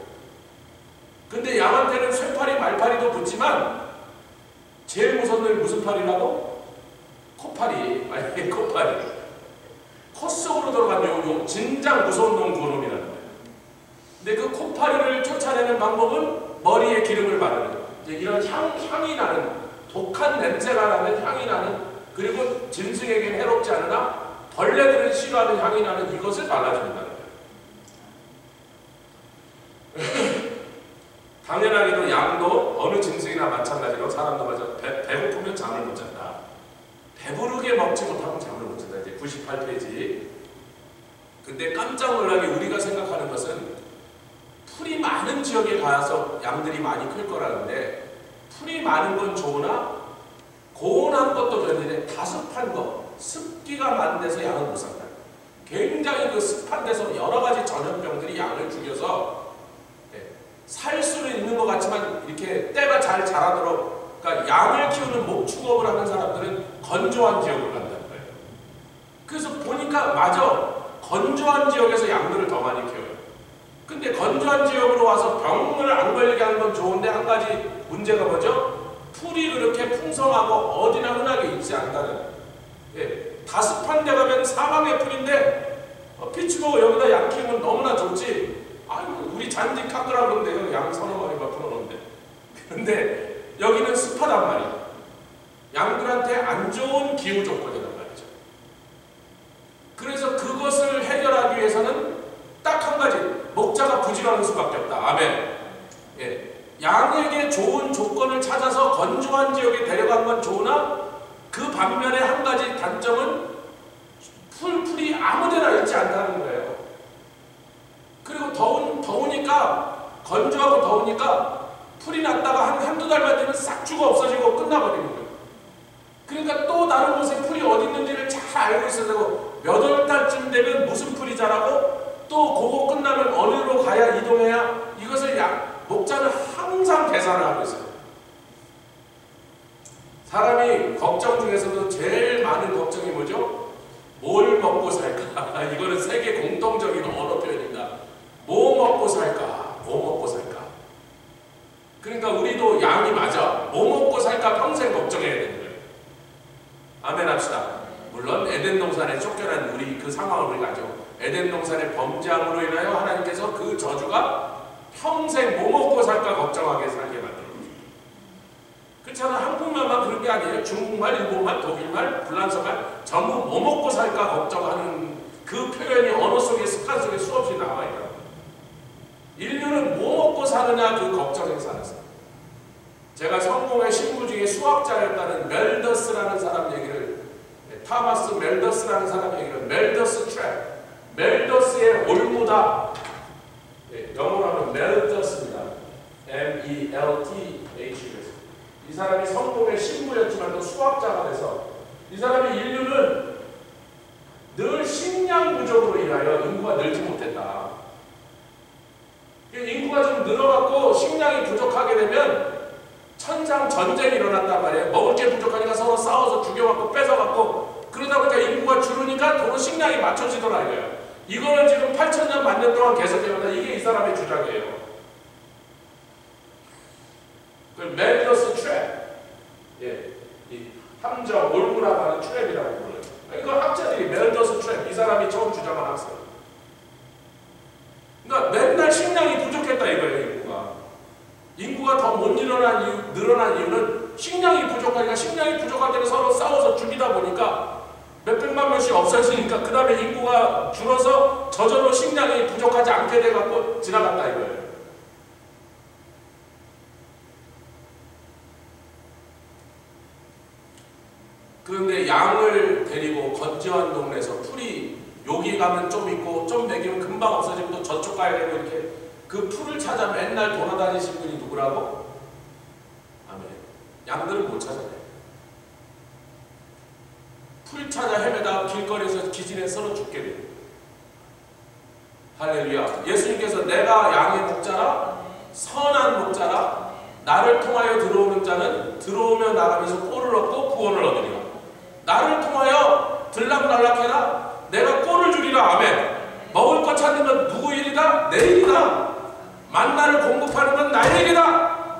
근데 양한테는 쇠파리, 말파리도 붙지만 제일 무서운 놈이 무슨 파리라고? 코파리. 아니, 코파리. 코 속으로 들어간 요 진작 무서운 놈 그놈이라는 거예요. 근데 그 코파리를 쫓아내는 방법은 머리에 기름을 바르는 거예요. 이제 이런 향이 나는, 독한 냄새가 나는, 향이 나는, 그리고 짐승에게는 해롭지 않으나 벌레들은 싫어하는 향이 나는 이것을 발라준다는 거예요. 당연하게도 양도 어느 짐승이나 마찬가지로 사람도 마찬가지로 배고프면 잠을 못 잔다. 배부르게 먹지 못하면 잠을 못 잔다. 이제 98페이지. 근데 깜짝 놀라게 우리가 생각하는 것은 풀이 많은 지역에 가서 양들이 많이 클 거라는데, 풀이 많은 건 좋으나 고온한 것도 좋은데 다습한 거, 습기가 많은 데서 양을 못 산다. 굉장히 그 습한 데서 여러 가지 전염병들이 양을 죽여서 살 수는 있는 것 같지만 이렇게 때가 잘 자라도록, 그러니까 양을 키우는 목축업을 하는 사람들은 건조한 지역으로 간다는 거예요. 그래서 보니까 맞아, 건조한 지역에서 양들을 더 많이 키워요. 근데 건조한 지역으로 와서 병을 안 걸리게 하는 건 좋은데 한 가지 문제가 뭐죠? 풀이 그렇게 풍성하고 어디나 흔하게 있지 않다는. 다습한 데 가면 사방에 풀인데 피츠버그 여기다 양 키우면 너무나 좋지. 아이고, 우리 잔디 깎으라 그러는데요. 양 서너 마리가 풀어놓는데. 그런데 여기는 습하단 말이에요. 양들한테 안 좋은 기후 조건이란 말이죠. 그래서 그것을 해결하기 위해서는 딱 한 가지, 목자가 부지런할 수밖에 없다. 아멘. 양에게 좋은 조건을 찾아서 건조한 지역에 데려간 건 좋으나 그 반면에 한 가지 단점은 풀이 아무데나 있지 않다는 거예요. 그리고 더우니까, 건조하고 더우니까 풀이 났다가 한두 달만 되면 싹 죽어 없어지고 끝나버리는 거예요. 그러니까 또 다른 곳에 풀이 어디 있는지를 잘 알고 있어야 되고, 몇 월 달쯤 되면 무슨 풀이 자라고 또 그거 끝나면 어디로 가야 이동해야, 이것을 목자는 항상 계산을 하고 있어요. 사람이 걱정 중에서도 제일 많은 걱정이 뭐죠? 뭘 먹고 살까? 이거는 세계 공통적인 언어 표현입니다. 뭐 먹고 살까? 뭐 먹고 살까? 그러니까 우리도 양이 맞아. 뭐 먹고 살까 평생 걱정해야 되는 거예요. 아멘 합시다. 물론 에덴 동산에 쫓겨난 우리 그 상황을 우리가 알죠. 에덴 동산의 범죄함으로 인하여 하나님께서 그 저주가 평생 뭐 먹고 살까 걱정하게 살게 만들어. 그렇잖아. 한국말만 그런 게 아니에요. 중국말, 일본말, 독일말, 불란서말 전부 뭐 먹고 살까 걱정하는 그 표현이 언어 속에, 습관 속에 수없이 나와 있다. 인류는 뭐 먹고 사느냐 그 걱정에 살았어요. 제가 성공의 신부 중에 수학자였다는 멜더스라는 사람 얘기를, 타마스 멜더스라는 사람 얘기를, 멜더스 트랩, 멜더스의 올무다, 영어로 하면 멜더스입니다. M-E-L-T-H-S. 이 사람이 성공의 신부였지만 또 수학자가 돼서, 이 사람이 인류는 늘 식량 부족으로 인하여 인구가 늘지 못했다. 인구가 좀 늘어갖고 식량이 부족하게 되면 천상 전쟁이 일어났단 말이에요. 먹을 게 부족하니까 서로 싸워서 죽여갖고 뺏어갖고, 그러다 보니까 인구가 줄으니까 도로 식량이 맞춰지더라 이거예요. 이거는 지금 8,000년 만년 동안 계속해온다. 이게 이 사람의 주장이에요. 그 멜더스 트랩, 이 함정, 올무라고 하는 트랩이라고 불러요. 이거 학자들이 멜더스 트랩, 이 사람이 처음 주장한 학설. 그러니까 맨날 식량이 부족했다 이거예요. 인구가 더 못 늘어난 이유는 식량이 부족하니까, 식량이 부족할 때는 서로 싸워서 죽이다 보니까 몇백만 명씩 없어지니까 그 다음에 인구가 줄어서 저절로 식량이 부족하지 않게 돼갖고 지나갔다 이거예요. 그런데 양을 데리고 건조한 동네에서 풀이 여기 가면 좀 있고 좀 먹이면 금방 없어지고 또 저쪽 가야 되고 이렇게 그 풀을 찾아 맨날 돌아다니신 분이 누구라고? 아멘. 양들은 못 찾아요. 풀 찾아 헤매다 길거리에서 기진에 썰어 죽게 돼요. 할렐루야. 예수님께서 내가 양의 목자라 선한 목자라 나를 통하여 들어오는 자는 들어오며 나가면서 꼴을 얻고 구원을 얻으리라. 나를 통하여 들락날락해라 내가 꼴을 주리라. 아멘. 먹을 것 찾는 건 누구 일이다? 내 일이다. 만나를 공급하는 건 나의 일이다.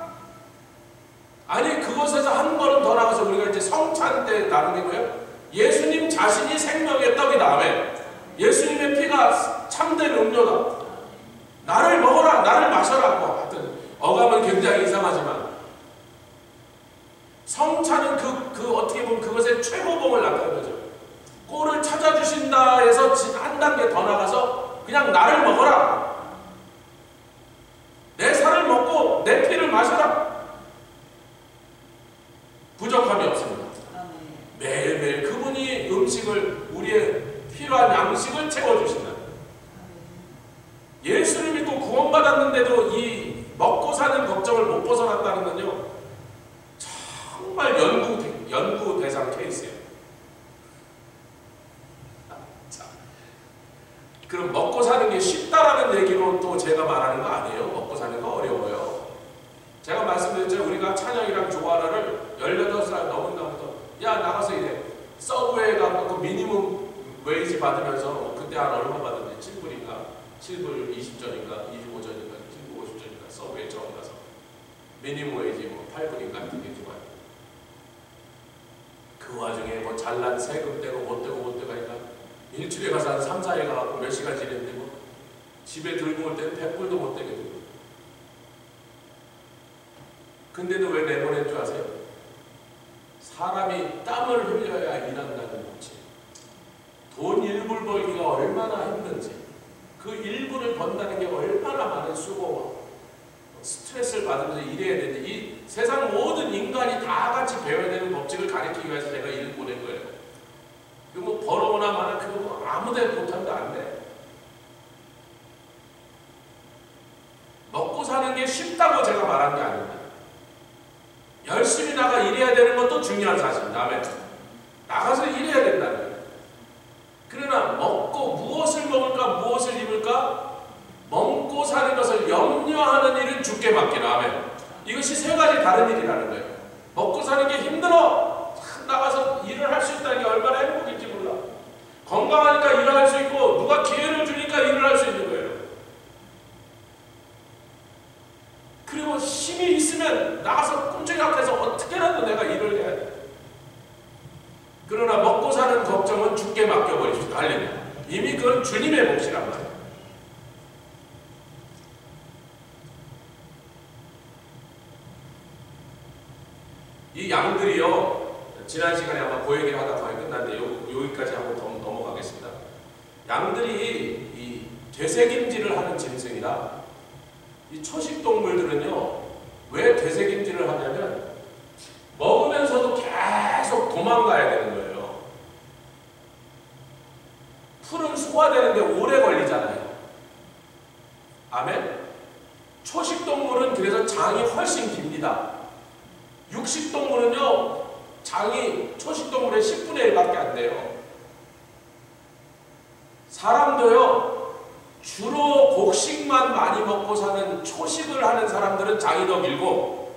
아니 그곳에서 한 걸음 더 나가서 우리가 이제 성찬 때 나누는 거예요. 예수님 자신이 생명의 떡이다. 아멘. 예수님의 피가 참된 음료다. 나를 먹어라 나를 마셔라. 뭐 하여튼 어감은 굉장히 이상하지만 성찬은 그 어떻게 보면 그것의 최고봉을 나타내는 거죠. 꼴을 찾아주신다 해서 한 단계 더 나가서 그냥 나를 먹어라. 내 살을 먹고 내 피를 마셔라. 부족함이 없습니다. 매일매일 그분이 음식을 우리의 필요한 양식을 채워주신다. 예수를 믿고 구원받았는데도 이 먹고 사는 걱정을 못 벗어났다는 건요 정말 연구 대상 케이스예요. 자, 그럼 먹고 사는 게 쉽다라는 얘기로 또 제가 말하는 거 아니에요. 먹고 사는 거 어려워요. 제가 말씀드렸죠. 우리가 찬영이랑 조아라를 18살 넘은 다음부터 야 나가서 이래 서브웨이 가서 미니멈 웨이지 받으면서 그때 한 얼마 받았는지 7불인가 7불 20전인가 25전인가 7불 50전인가 서브웨이 처음 가서 미니멈 웨이지 뭐 8불인가 되게 좋아요. 그 와중에 뭐 잘난 세금 떼고 못 떼고 못 떼고 하니까 일주일에 가서 한 3, 4일 가갖고 몇 시간 지냈는데 뭐 집에 들고 올 때는 100불도 못 떼게 되고. 근데도 왜 내보낸 줄 아세요? 사람이 땀을 흘려야 일한다는 법칙. 돈 1불 벌기가 얼마나 힘든지 그 1불을 번다는 게 얼마나 많은 수고와 스트레스를 받으면서 일해야 되는지 이 세상 모든 인간이 다 같이 배워야 되는 법칙을 가르치기 위해서 제가 일을 보낸 거예요. 그리고 뭐 벌어오나 마나 그거 뭐 아무데나 못하면 안 돼. 먹고 사는 게 쉽다고 제가 말한 게 아닙니다. 열심히 나가 일해야 되는 것도 중요한 사실입니다. 다음에 나가서 일해야 된다는 거예요. 그러나 먹고 무엇을 먹을까 무엇을 입을까 먹고 사는 것을 염려하는 일은 주께 맡기라. 아멘. 이것이 세 가지 다른 일이라는 거예요. 먹고 사는 게 힘들어. 나가서 일을 할 수 있다는 게 얼마나 행복인지 몰라. 건강하니까 일을 할 수 있고 누가 기회를 주니까 일을 할 수 있는 거예요. 그리고 힘이 있으면 나가서 꼼짝이라도 어떻게라도 내가 일을 해야 돼. 그러나 먹고 사는 걱정은 주께 맡겨버립시다. 할렐루야. 이미 그건 주님의 몫이란 말이에요. 이 양들이요, 지난 시간에 아마 그 얘기를 하다 거의 끝났는데 여기까지 하고 넘어가겠습니다. 양들이 이 되새김질을 하는 짐승이라 이 초식동물들은요 왜 되새김질을 하냐면 먹으면서도 계속 도망가야 되는 거예요. 풀은 소화되는데 오래 걸리잖아요. 아멘? 초식동물은 그래서 장이 훨씬 깁니다. 육식동물은요 장이 초식동물의 10분의 1밖에 안 돼요. 사람도요 주로 곡식만 많이 먹고 사는 초식을 하는 사람들은 장이 더 길고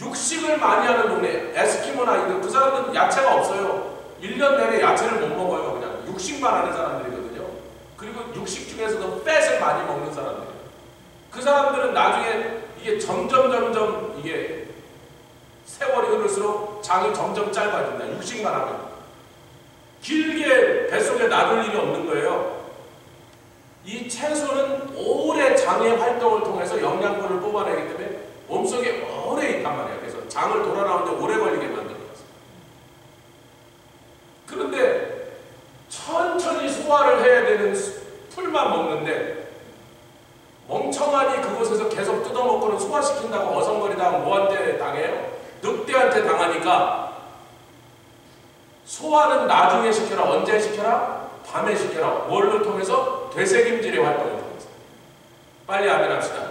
육식을 많이 하는 동네 에스키모나 이런 그 사람들은 야채가 없어요. 1년 내내 야채를 못 먹어요. 그냥 육식만 하는 사람들이거든요. 그리고 육식 중에서도 팻을 많이 먹는 사람들이에요. 그 사람들은 나중에 이게 점점 이게 세월이 흐를수록 장이 점점 짧아진다. 육식만 하면 길게 뱃속에 놔둘 일이 없는 거예요. 이 채소는 오래 장의 활동을 통해서 영양분을 뽑아내기 때문에 몸속에 오래 있단 말이에요. 그래서 장을 돌아 나오는데 오래 걸리게 만드는 거죠. 그런데 천천히 소화를 해야 되는 풀만 먹는데 멍청하니 그곳에서 계속 뜯어먹고는 소화시킨다고 어성거리다가 뭐한테 당해요? 늑대한테 당하니까 소화는 나중에 시켜라. 언제 시켜라? 밤에 시켜라. 뭘로 통해서? 되새김질의 활동을 통해서. 빨리 아멘합시다.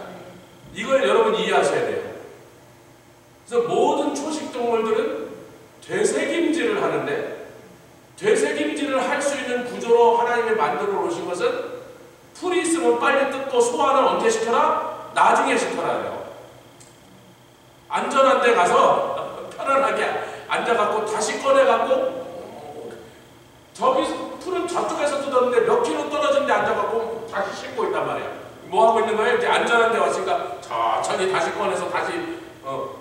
이걸 여러분 이해하셔야 돼요. 그래서 모든 초식동물들은 되새김질을 하는데, 되새김질을 할 수 있는 구조로 하나님이 만들어 놓으신 것은 풀이 있으면 빨리 뜯고 소화는 언제 시켜라? 나중에 시켜라요. 안전한 데 가서 편안하게 앉아갖고 다시 꺼내갖고, 저기 풀은 저쪽에서 뜯었는데 몇 킬로 떨어진 데 앉아갖고 다시 씻고 있단 말이야. 뭐 하고 있는 거예요? 이제 안전한 데 왔으니까 천천히 다시 꺼내서 다시,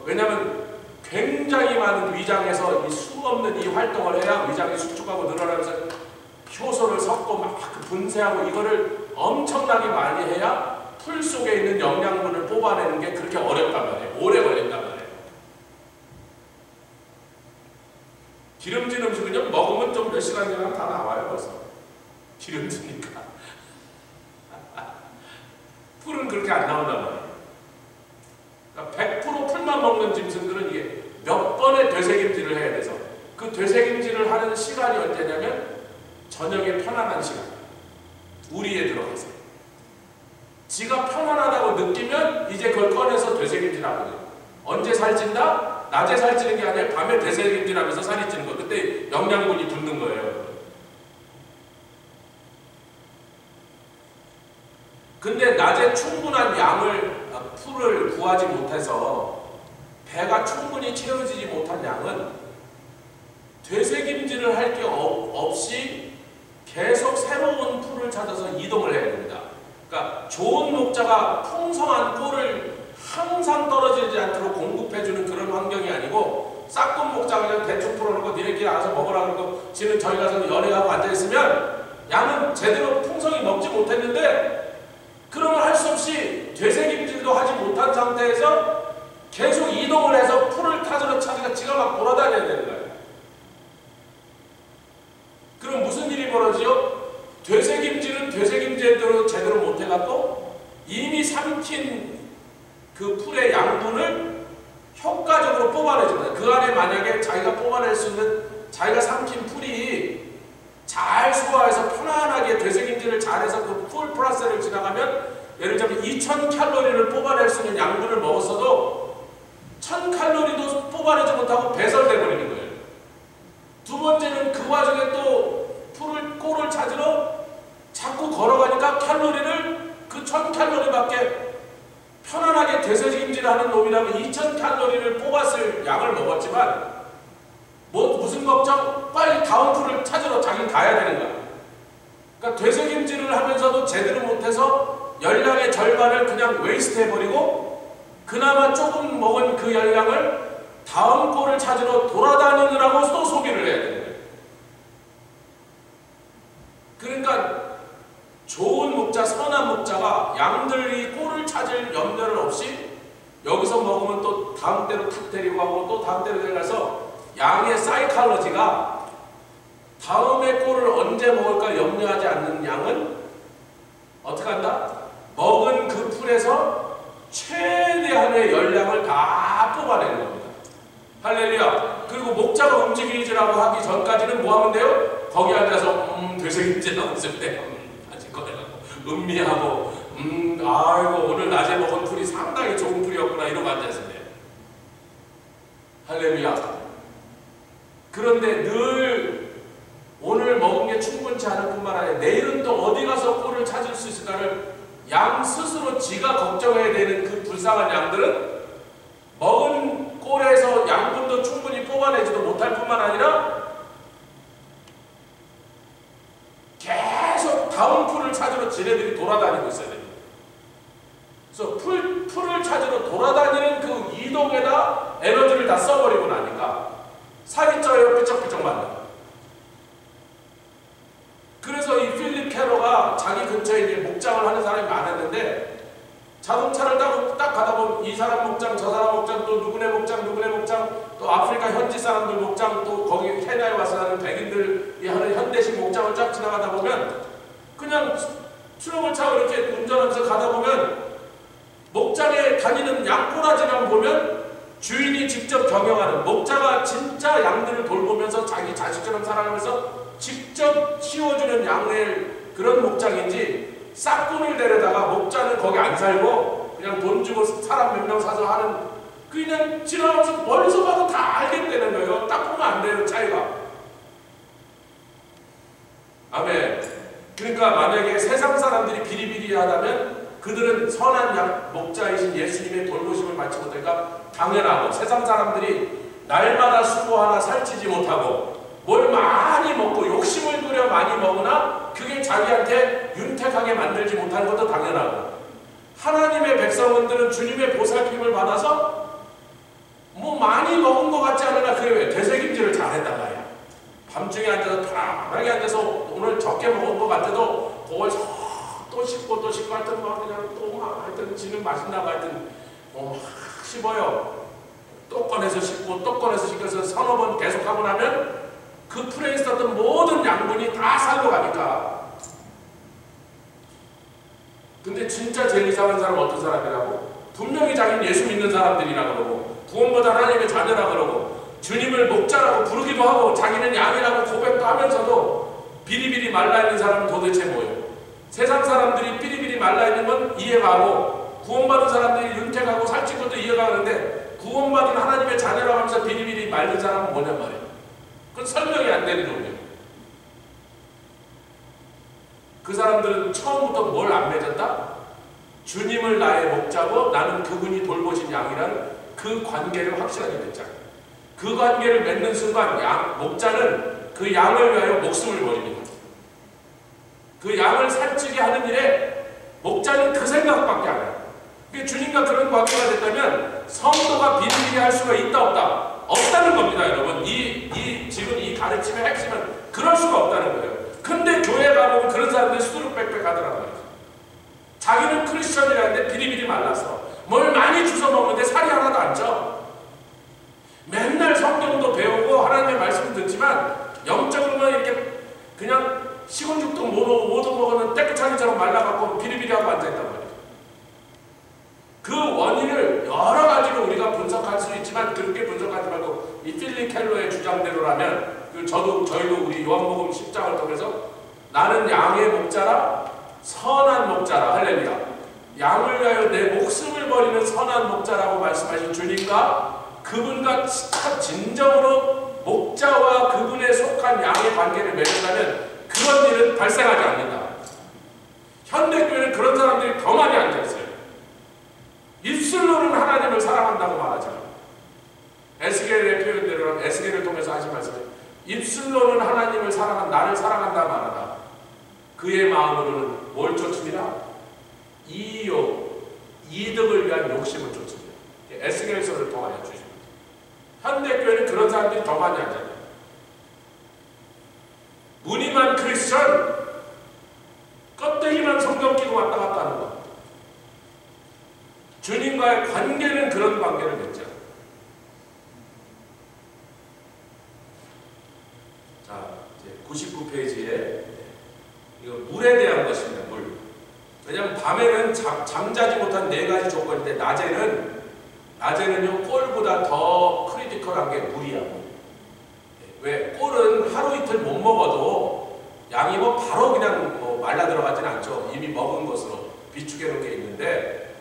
왜냐면 굉장히 많은 위장에서 이 수없는 이 활동을 해야 위장이 수축하고 늘어나면서 효소를 섞고 막 분쇄하고 이거를 엄청나게 많이 해야 풀 속에 있는 영양분을 뽑아내는 게 그렇게 어렵단 말이에요. 오래 걸린단 말이에요. 기름진 음식은요, 먹으면 좀 몇 시간 지나면 다 나와요, 벌써. 기름지니까. 풀은 그렇게 안 나온단 말이에요. 그러니까 100% 풀만 먹는 짐승들은 이게 몇 번의 되새김질을 해야 돼서, 그 되새김질을 하는 시간이 언제냐면 저녁에 편안한 시간. 우리에 들어가서. 지가 편안하다고 느끼면 이제 그걸 꺼내서 되새김질 하거든요. 언제 살찐다? 낮에 살찌는 게 아니라 밤에 되새김질하면서 살이 찌는 거. 그때 영양분이 붙는 거예요. 근데 낮에 충분한 양을 풀을 구하지 못해서 배가 충분히 채워지지 못한 양은 되새김질을 할 게 없이 계속 새로운 풀을 찾아서 이동을 해야 됩니다. 그러니까 좋은 목자가 풍성한 꿀을 항상 떨어지지 않도록 공급해주는 그런 환경이 아니고, 싹군 목자가 그냥 대충 풀어놓고 니네끼리 알아서 먹으라 그러고 지는 저희 가서 연애하고 앉아있으면 양은 제대로 풍성히 먹지 못했는데, 그러면 할 수 없이 되새김질도 하지 못한 상태에서 계속 이동을 해서 풀을 찾으러 지가 막 돌아다녀야 되는 거예요. 그럼 무슨 일이 벌어지죠? 되새김질은 되새김질대로 제대로 못해갖고 이미 삼킨 그 풀의 양분을 효과적으로 뽑아내줍니다. 그 안에 만약에 자기가 뽑아낼 수 있는, 자기가 삼킨 풀이 잘 소화해서 편안하게 되새김질을 잘해서 그 풀 프로세스를 지나가면, 예를 들면 2000칼로리를 뽑아낼 수 있는 양분을 먹었어도 1000칼로리도 뽑아내지 못하고 배설돼 버리는 거예요. 두 번째는 그 와중에 또 꿀을 찾으러 자꾸 걸어가니까 칼로리를 그 1000칼로리밖에, 편안하게 되새김질하는 놈이라면 2000칼로리를 뽑았을 양을 먹었지만 무슨 걱정? 빨리 다음 풀을 찾으러 자기는 가야 되는 거야. 그러니까 되새김질을 하면서도 제대로 못해서 열량의 절반을 그냥 웨이스트 해버리고, 그나마 조금 먹은 그 열량을 다음 꿀을 찾으러 돌아다니느라고 또 소비를 해야 되는 거예요. 그러니까 좋은 목자, 선한 목자가 양들이 꿀을 찾을 염려를 없이 여기서 먹으면 또 다음 때로 탁 데리고 가고 또 다음 때로 데려가서 양의 사이칼로지가 다음에 꿀을 언제 먹을까 염려하지 않는 양은 어떻게 한다? 먹은 그 풀에서 최대한의 열량을 다 뽑아내는 겁니다. 할렐루야. 그리고 목자가 움직이지라고 하기 전까지는 뭐 하면 돼요? 거기 앉아서 되새김질 하고 있을 때 다시 꺼내가고 음미하고 아이고 오늘 낮에 먹은 풀이 상당히 좋은 풀이었구나 이러고 앉아있을 때. 할렐루야. 그런데 늘 오늘 먹은 게 충분치 않을 뿐만 아니라 내일은 또 어디 가서 꿀을 찾을 수 있을까를 양 스스로 지가 걱정해야 되는 그 불쌍한 양들은 먹은 꿀에서 양분도 충분히 뽑아내지도 못할 뿐만 아니라 계속 다음 풀을 찾으러 지네들이 돌아다니고 있어야 됩니다. 그래서 풀을 찾으러 돌아다니는 그 이동에다 에너지를 다 써버리고 나니까 살이 쪄요. 삐쩍삐쩍 말라. 그래서 이 필립 캐로가 자기 근처에 이제 목장을 하는 사람이 많았는데, 자동차를 딱 가다 보면 이 사람 목장, 저 사람 목장, 또 누구네 목장, 누구네 목장, 또 아프리카 현지 사람들 목장, 또 거기 케냐에 와서 사는 백인들이 하는 현대식 목장을 쫙 지나가다 보면 그냥 트럭을 차고 이렇게 운전하면서 가다 보면 목장에 다니는 양꼬라지만 보면 주인이 직접 경영하는 목자가 진짜 양들을 돌보면서 자기 자식처럼 살아가면서 직접 치워주는 양의 그런 목장인지 싹꾼을 데려다가 목자는 거기 안 살고 그냥 돈 주고 사람 몇 명 사서 하는 그냥 지나가면서 멀리서 봐도 다 알겠다는 거예요. 딱 보면 안 돼요. 차이가. 아멘. 그러니까 만약에 세상 사람들이 비리비리하다면 그들은 선한 목자이신 예수님의 돌보심을 받지 못하니까 당연하고, 세상 사람들이 날마다 수고 하나 살찌지 못하고 뭘 많이 먹고 욕심을 부려 많이 먹으나 그게 자기한테 윤택하게 만들지 못하는 것도 당연하고, 하나님의 백성들은 주님의 보살핌을 받아서 뭐 많이 먹은 것 같지 않으나 그게 왜 되새김질을 잘했단 말이야. 밤중에 앉아서 편하게 앉아서 오늘 적게 먹은 것 같아도 그걸 또 씹고 또 씹고 하여튼 막 그냥 또 막 하여튼 지는 맛있나 봐. 하여튼 막 씹어요. 또 꺼내서 씹고 또 꺼내서 씹어서 서너 번 계속하고 나면 그 풀에 있었던 모든 양분이 다 살로 가니까. 근데 진짜 제일 이상한 사람은 어떤 사람이라고? 분명히 자기는 예수 믿는 사람들이라 그러고 구원받은 하나님의 자녀라 그러고 주님을 목자라고 부르기도 하고 자기는 양이라고 고백도 하면서도 비리비리 말라있는 사람은 도대체 뭐예요? 세상 사람들이 비리비리 말라있는 건 이해가고 구원받은 사람들이 윤택하고 살찐 것도 이해가 가는데 구원받은 하나님의 자녀라고 하면서 비리비리 말린 사람은 뭐냔 말이에요. 그건 설명이 안 되는 거예요. 그 사람들은 처음부터 뭘 안 맺었다? 주님을 나의 목자고 나는 그분이 돌보신 양이라는 그 관계를 확실하게 맺자. 그 관계를 맺는 순간 목자는 그 양을 위하여 목숨을 버립니다. 그 양을 살찌게 하는 일에 목자는 그 생각밖에 안 해요. 주님과 그런 관계가 됐다면 성도가 비리비리할 수가 있다 없다? 없다는 겁니다, 여러분. 지금 이 가르침의 핵심은 그럴 수가 없다는 거예요. 근데 교회 가보면 그런 사람들이 수두룩빽빽 하더라고요. 자기는 크리스천이라는데 비리비리 말라서 뭘 많이 주워 먹는데 살이 하나도 안 쪄. 맨날 성경도 배우고 하나님의 말씀을 듣지만 영적으로만 이렇게 그냥 시곤죽도 못 먹는 떼꾸차기처럼 말라갖고 비리비리하고 앉아있단 말이에요. 그 원인을 여러 가지로 우리가 분석할 수 있지만 그렇게 분석하지 말고 이 필리 켈러의 주장대로라면 저희도 우리 요한복음 10장을 통해서 나는 양의 목자라 선한 목자라 할렐루야, 양을 위하여 내 목숨을 버리는 선한 목자라고 말씀하신 주님과 그분과 진정으로 목자와 그분에 속한 양의 관계를 맺는다면 그런 일은 발생하지 않는다. 현대교회는 그런 사람들이 더 많이 앉아있어요. 입술로는 하나님을 사랑한다고 말하잖아. 에스겔의 표현대로라면 에스겔을 통해서 하신 말씀은 입술로는 하나님을 나를 사랑한다 말하다. 그의 마음으로는 뭘 쫓습니다? 이득을 위한 욕심을 쫓습니다. 에스겔서를 통하여 주십니다. 현대교회는 그런 사람들이 더 많이 앉아요. 무늬만 크리스천, 껍데기만 성경 끼고 왔다 갔다 하는 것. 주님과의 관계는 그런 관계를 맺자. 자, 이제 99페이지에 이거 물에 대한 것입니다. 물. 왜냐하면 밤에는 잠자지 못한 4가지 조건인데 낮에는요 꼴보다 더 크리티컬한 게 물이야. 왜? 꼴은 하루 이틀 못 먹어도 양이 바로 그냥 말라 들어가진 않죠. 이미 먹은 것으로 비축해 놓은 게 있는데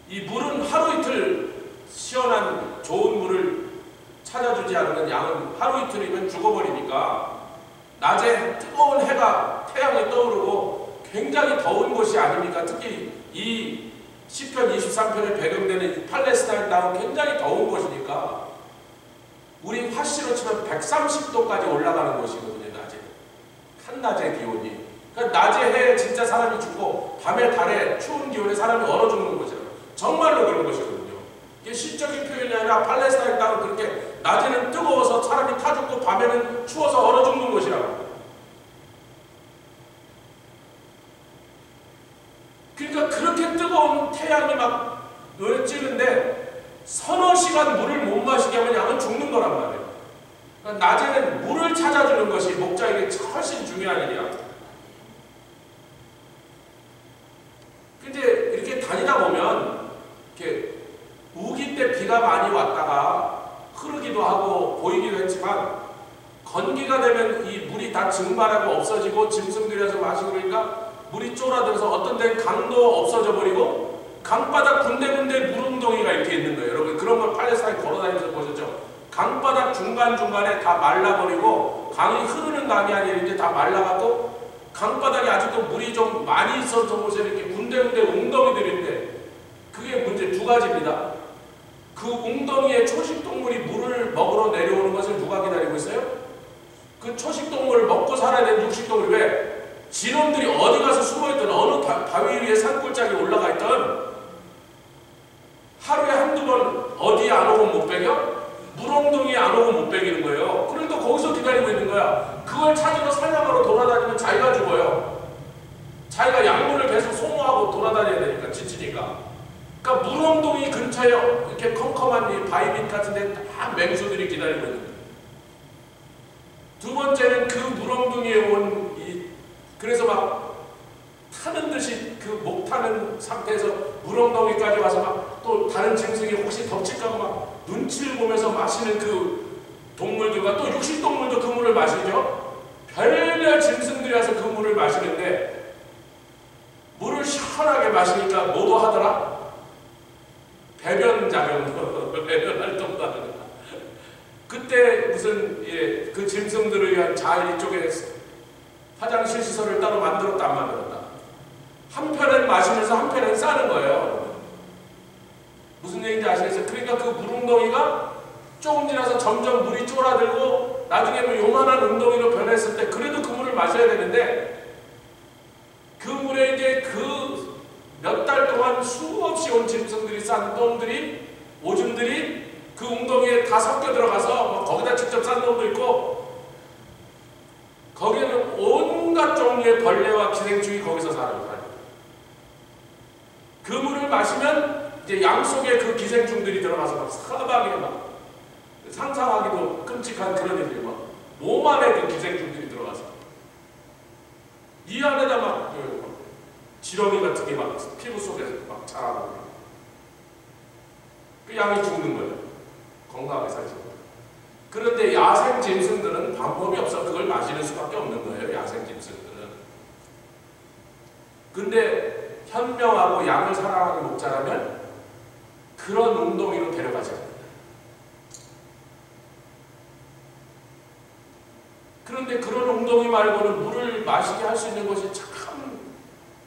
이 물은 하루 이틀 시원한 좋은 물을 찾아주지 않으면 양은 하루 이틀이면 죽어버리니까 낮에 뜨거운 태양이 떠오르고 굉장히 더운 곳이 아닙니까? 특히 이 시편 23편에 배경되는 팔레스타인 땅은 굉장히 더운 곳이니까 우리 화씨로 치면 130도까지 올라가는 곳이거든요. 낮에. 한낮의 기온이. 그러니까 낮에 해 진짜 사람이 죽고 밤에 달에 추운 기온에 사람이 얼어 죽는 곳이에요. 정말로 그런 것이거든요. 이게 시적인 표현이 아니라 팔레스타인 땅은 그렇게 낮에는 뜨거워서 사람이 타 죽고 밤에는 추워서 얼어 죽는 곳이라고. 그러니까 그렇게 뜨거운 태양이 막 찌는데 서너 시간 물을 못 마시게 하면 양은 죽는 거란 말이에요. 그러니까 낮에는 물을 찾아주는 것이 목자에게 훨씬 중요한 일이야. 근데 이렇게 다니다 보면 이렇게 우기 때 비가 많이 왔다가 흐르기도 하고 보이기도 했지만 건기가 되면 이 물이 다 증발하고 없어지고 짐승들이 와서 마시고 그러니까 물이 쫄아들어서 어떤 데는 강도 없어져 버리고 강바닥 군데군데 물웅덩이가 이렇게 있는 거예요. 여러분 그런 걸 팔레스타인 걸어다니면서 보셨죠? 강바닥 중간중간에 다 말라버리고 강이 흐르는 강이 아니라 이제 다 말라가고 강바닥에 아직도 물이 좀 많이 있었던 곳에 이렇게 군데군데 웅덩이들인데 그게 문제 두 가지입니다. 그 웅덩이에 초식동물이 물을 먹으러 내려오는 것을 누가 기다리고 있어요? 그 초식동물을 먹고 살아야 되는 육식동물이 왜? 진원들이 어디 가서 숨어있던 어느 바위 위에 산골짜기에 올라가 있던 하루에 한두 번 어디에 안 오고 못 베겨? 물엉덩이에 안 오고 못 베기는 거예요. 그러니까 거기서 기다리고 있는 거야. 그걸 찾으러 사냥하러 돌아다니면 자기가 죽어요. 자기가 약물을 계속 소모하고 돌아다녀야 되니까 지치니까. 그러니까 물엉덩이 근처에 이렇게 컴컴한 이 바위 밑 같은 데 다 맹수들이 기다리고 있는 거예요. 두 번째는 그 물엉덩이에 온 그래서 막 타는 듯이 그 목 타는 상태에서 물엉덩이까지 와서 막 또 다른 짐승이 혹시 덮칠까봐 막 눈치를 보면서 마시는 그 동물들과 또 육식동물도 그 물을 마시죠. 별별 짐승들이 와서 그 물을 마시는데 물을 시원하게 마시니까 뭐도 하더라? 배변 작용도 배변 활동도 하는 거야. 그때 무슨 그 짐승들을 위한 잘 이쪽에 화장실 시설을 따로 만들었다 안 만들었다. 한편은 마시면서 한편은 싸는 거예요. 무슨 얘기인지 아시겠어요? 그러니까 그 물웅덩이가 조금 지나서 점점 물이 쫄아들고 나중에 뭐 요만한 웅덩이로 변했을 때 그래도 그 물을 마셔야 되는데 그 물에 이제 그 몇 달 동안 수없이 온 짐승들이 싼 똥들이 오줌들이 그 웅덩이에 다 섞여 들어가서 거기다 직접 싼 놈도 있고 거기에는 온갖 종류의 벌레와 기생충이 거기서 살아요. 그 물을 마시면 이제 양 속에 그 기생충들이 들어가서 막 사방에 막 상상하기도 끔찍한 그런 일들이 막 몸 안에 그 기생충들이 들어가서 이 안에다 막 지렁이 같은 게 막 피부 속에서 막 자라고 그 양이 죽는 거예요. 건강하게 살지. 그런데 야생 짐승들은 방법이 없어. 그걸 마시는 수밖에 없는 거예요. 야생 짐승들은. 근데 현명하고 양을 사랑하는 목자라면 그런 웅덩이로 데려가지 않는다. 그런데 그런 웅덩이 말고는 물을 마시게 할 수 있는 것이 참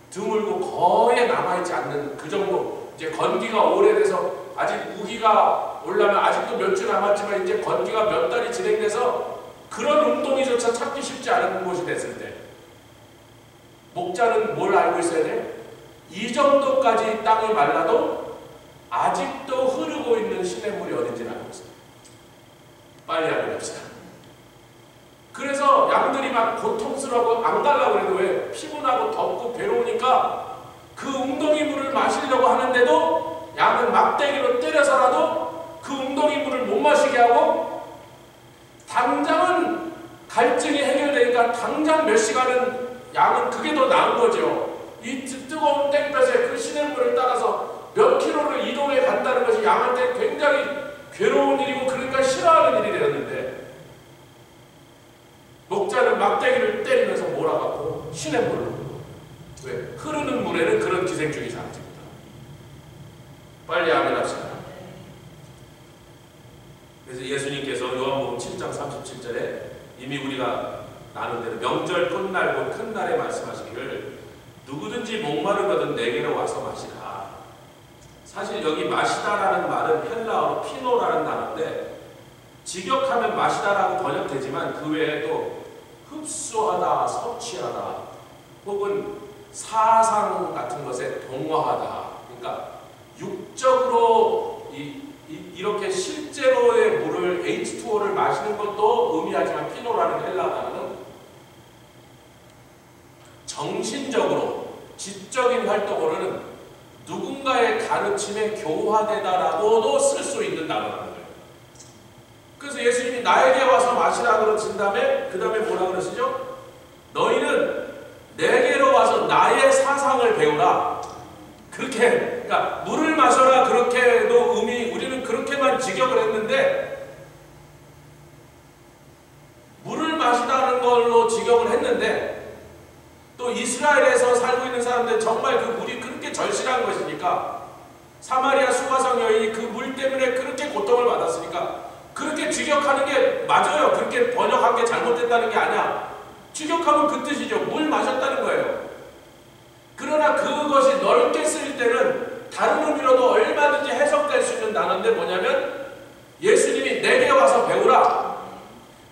드물고 거의 남아있지 않는 그 정도. 이제 건기가 오래돼서 아직 우기가 올라면 아직도 몇 주 남았지만 이제 건기가 몇 달이 진행돼서 그런 웅덩이조차 찾기 쉽지 않은 곳이 됐을 때 목자는 뭘 알고 있어야 돼? 이 정도까지 땅이 말라도 아직도 흐르고 있는 시냇물이 어딘지를 알고 있어요. 빨리 알아봅시다. 그래서 양들이 막 고통스러워하고 안 가려고 그래도 왜 피곤하고 덥고 괴로우니까 그 웅덩이 물을 마시려고 하는데도 양은 막대기로 때려서라도 그 웅덩이 물을 못 마시게 하고 당장은 갈증이 해결되니까 당장 몇 시간은 양은 그게 더 나은 거죠. 이 뜨거운 땡볕에 그 시냇물을 따라서 몇 킬로를 이동해 간다는 것이 양한테 굉장히 괴로운 일이고 그러니까 싫어하는 일이 되었는데 목자는 막대기를 때리면서 몰아갖고 시냇물로 왜? 흐르는 물에는 그런 기생충이 사라집니다. 빨리 아멘 합시다. 그래서 예수님께서 요한복음 7장 37절에 이미 우리가 나눈 대로 명절 끝날 곧 큰 날에 말씀하시기를 누구든지 목마르거든 내게로 와서 마시라. 사실 여기 마시다라는 말은 헬라어로 피노라는 단어인데 직역하면 마시다라고 번역되지만 그 외에 또 흡수하다, 섭취하다 혹은 사상 같은 것에 동화하다. 그러니까 육적으로 이렇게 실제로의 물을 H2O를 마시는 것도 의미하지만 피노라는 헬라 단어는 정신적으로 지적인 활동으로는 누군가의 가르침에 교화되다라고도 쓸 수 있는 단어라는 거예요. 그래서 예수님이 나에게 와서 마시라 그러신 다음에 그 다음에 뭐라 그러시죠? 너희는 내게로 와서 나의 사상을 배우라. 그렇게 그러니까 물을 마셔라 그렇게도 우리는 그렇게만 직역을 했는데 물을 직역을 했는데 또 이스라엘에서 살고 있는 사람들 정말 그 물이 그렇게 절실한 것이니까 사마리아 수가성 여인이 그 물 때문에 그렇게 고통을 받았으니까 그렇게 직역하는 게 맞아요. 그렇게 번역한 게 잘못됐다는 게 아니야. 직역하면 그 뜻이죠. 물 마셨다는 거예요. 그러나 그것이 넓게 쓰일 때는 다른 의미로도 얼마든지 해석될 수 있는 단어인데 뭐냐면 예수님이 내게 와서 배우라.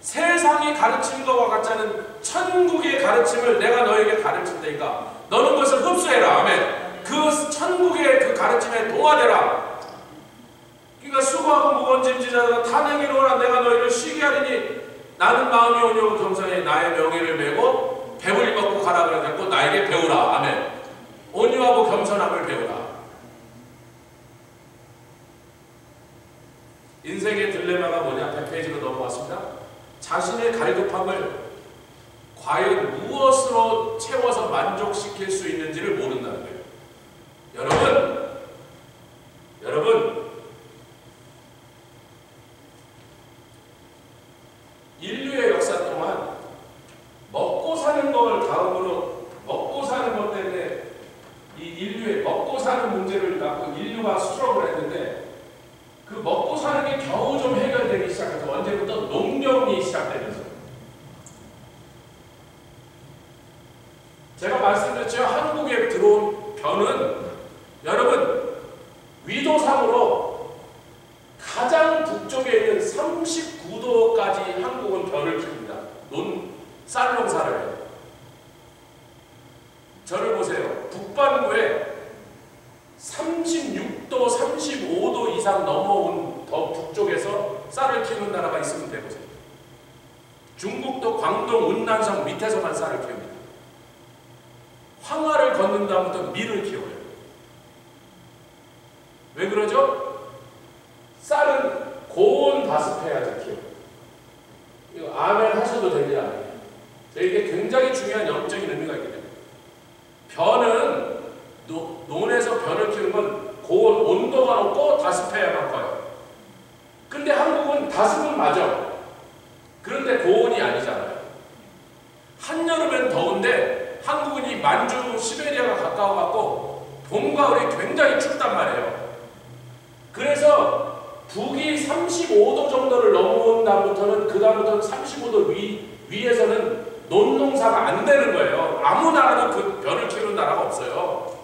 세상이 가르친 것과 같지 않은 천국의 가르침을 내가 너에게 가르칠 테니까 너는 그것을 흡수해라. 아멘. 그 천국의 그 가르침에 동화되라. 그러니까 수고하고 무거운 짐진 자들아 다 내게로 오라. 내가 너희를 쉬게 하리니 나는 마음이 온유하고 겸손히 나의 명예를 메고 배불리 먹고 가라 그래갖고 나에게 배우라. 아멘. 온유하고 겸손함을 배우라. 인생의 딜레마가 뭐냐? 100페이지로 넘어왔습니다. 자신의 갈급함을 과연 무엇으로 채워서 만족시킬 수 있는지를 모른다는 거예요. 여러분 인류의 역사 동안 먹고 사는 걸 다음으로 먹고 사는 것 때문에 이 인류의 먹고 사는 문제를 갖고 인류가 수정을 했는데 그 먹고 사는 게 겨우 좀 해결되기 시작해서 언제부터 농경이 시작되면서 제가 말씀드렸죠. 한국에 들어온 벼는 여러분 위도상으로 가장 북쪽에 있는 39도까지 한국은 벼를 키웁니다. 쌀 농사를 해요. 저를 보세요. 북반구에 36도, 35도 이상 넘어온 더 북쪽에서 쌀을 키우는 나라가 있으면 돼보세요. 중국도 광동, 운난성 밑에서만 쌀을 키웁니다. 황하를 걷는 다음부터 밀을 키워요. 왜 그러죠? 쌀은 고온 다습해야지 키워요. 이거 아멘 하셔도 됩니다. 이게 굉장히 중요한 영적인 의미가 있기 때문에 벼는 논에서 벼를 키우는 건 고온 온도가 높고 다습해야만 커요. 근데 한국은 다습은 맞아. 그런데 고온이 아니잖아요. 한여름엔 더운데 한국은 이 만주 시베리아가 가까워갖고 봄 가을이 굉장히 춥단 말이에요. 그래서 북이 35도 정도를 넘어온 다음부터는 그 다음부터는 35도 위에서는 논농사가 안 되는 거예요. 아무 나라도 그 벼를 키우는 나라가 없어요.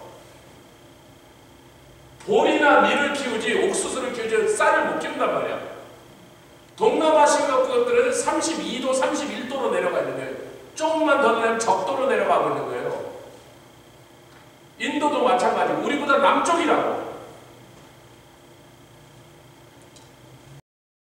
보리나 밀을 키우지 옥수수를 키우지 쌀을 못 키운단 말이야. 동남아시아 것들은 32도, 31도로 내려가 있는 거예요. 조금만 더 내려면 적도로 내려가고 있는 거예요. 인도도 마찬가지고 우리보다 남쪽이라고.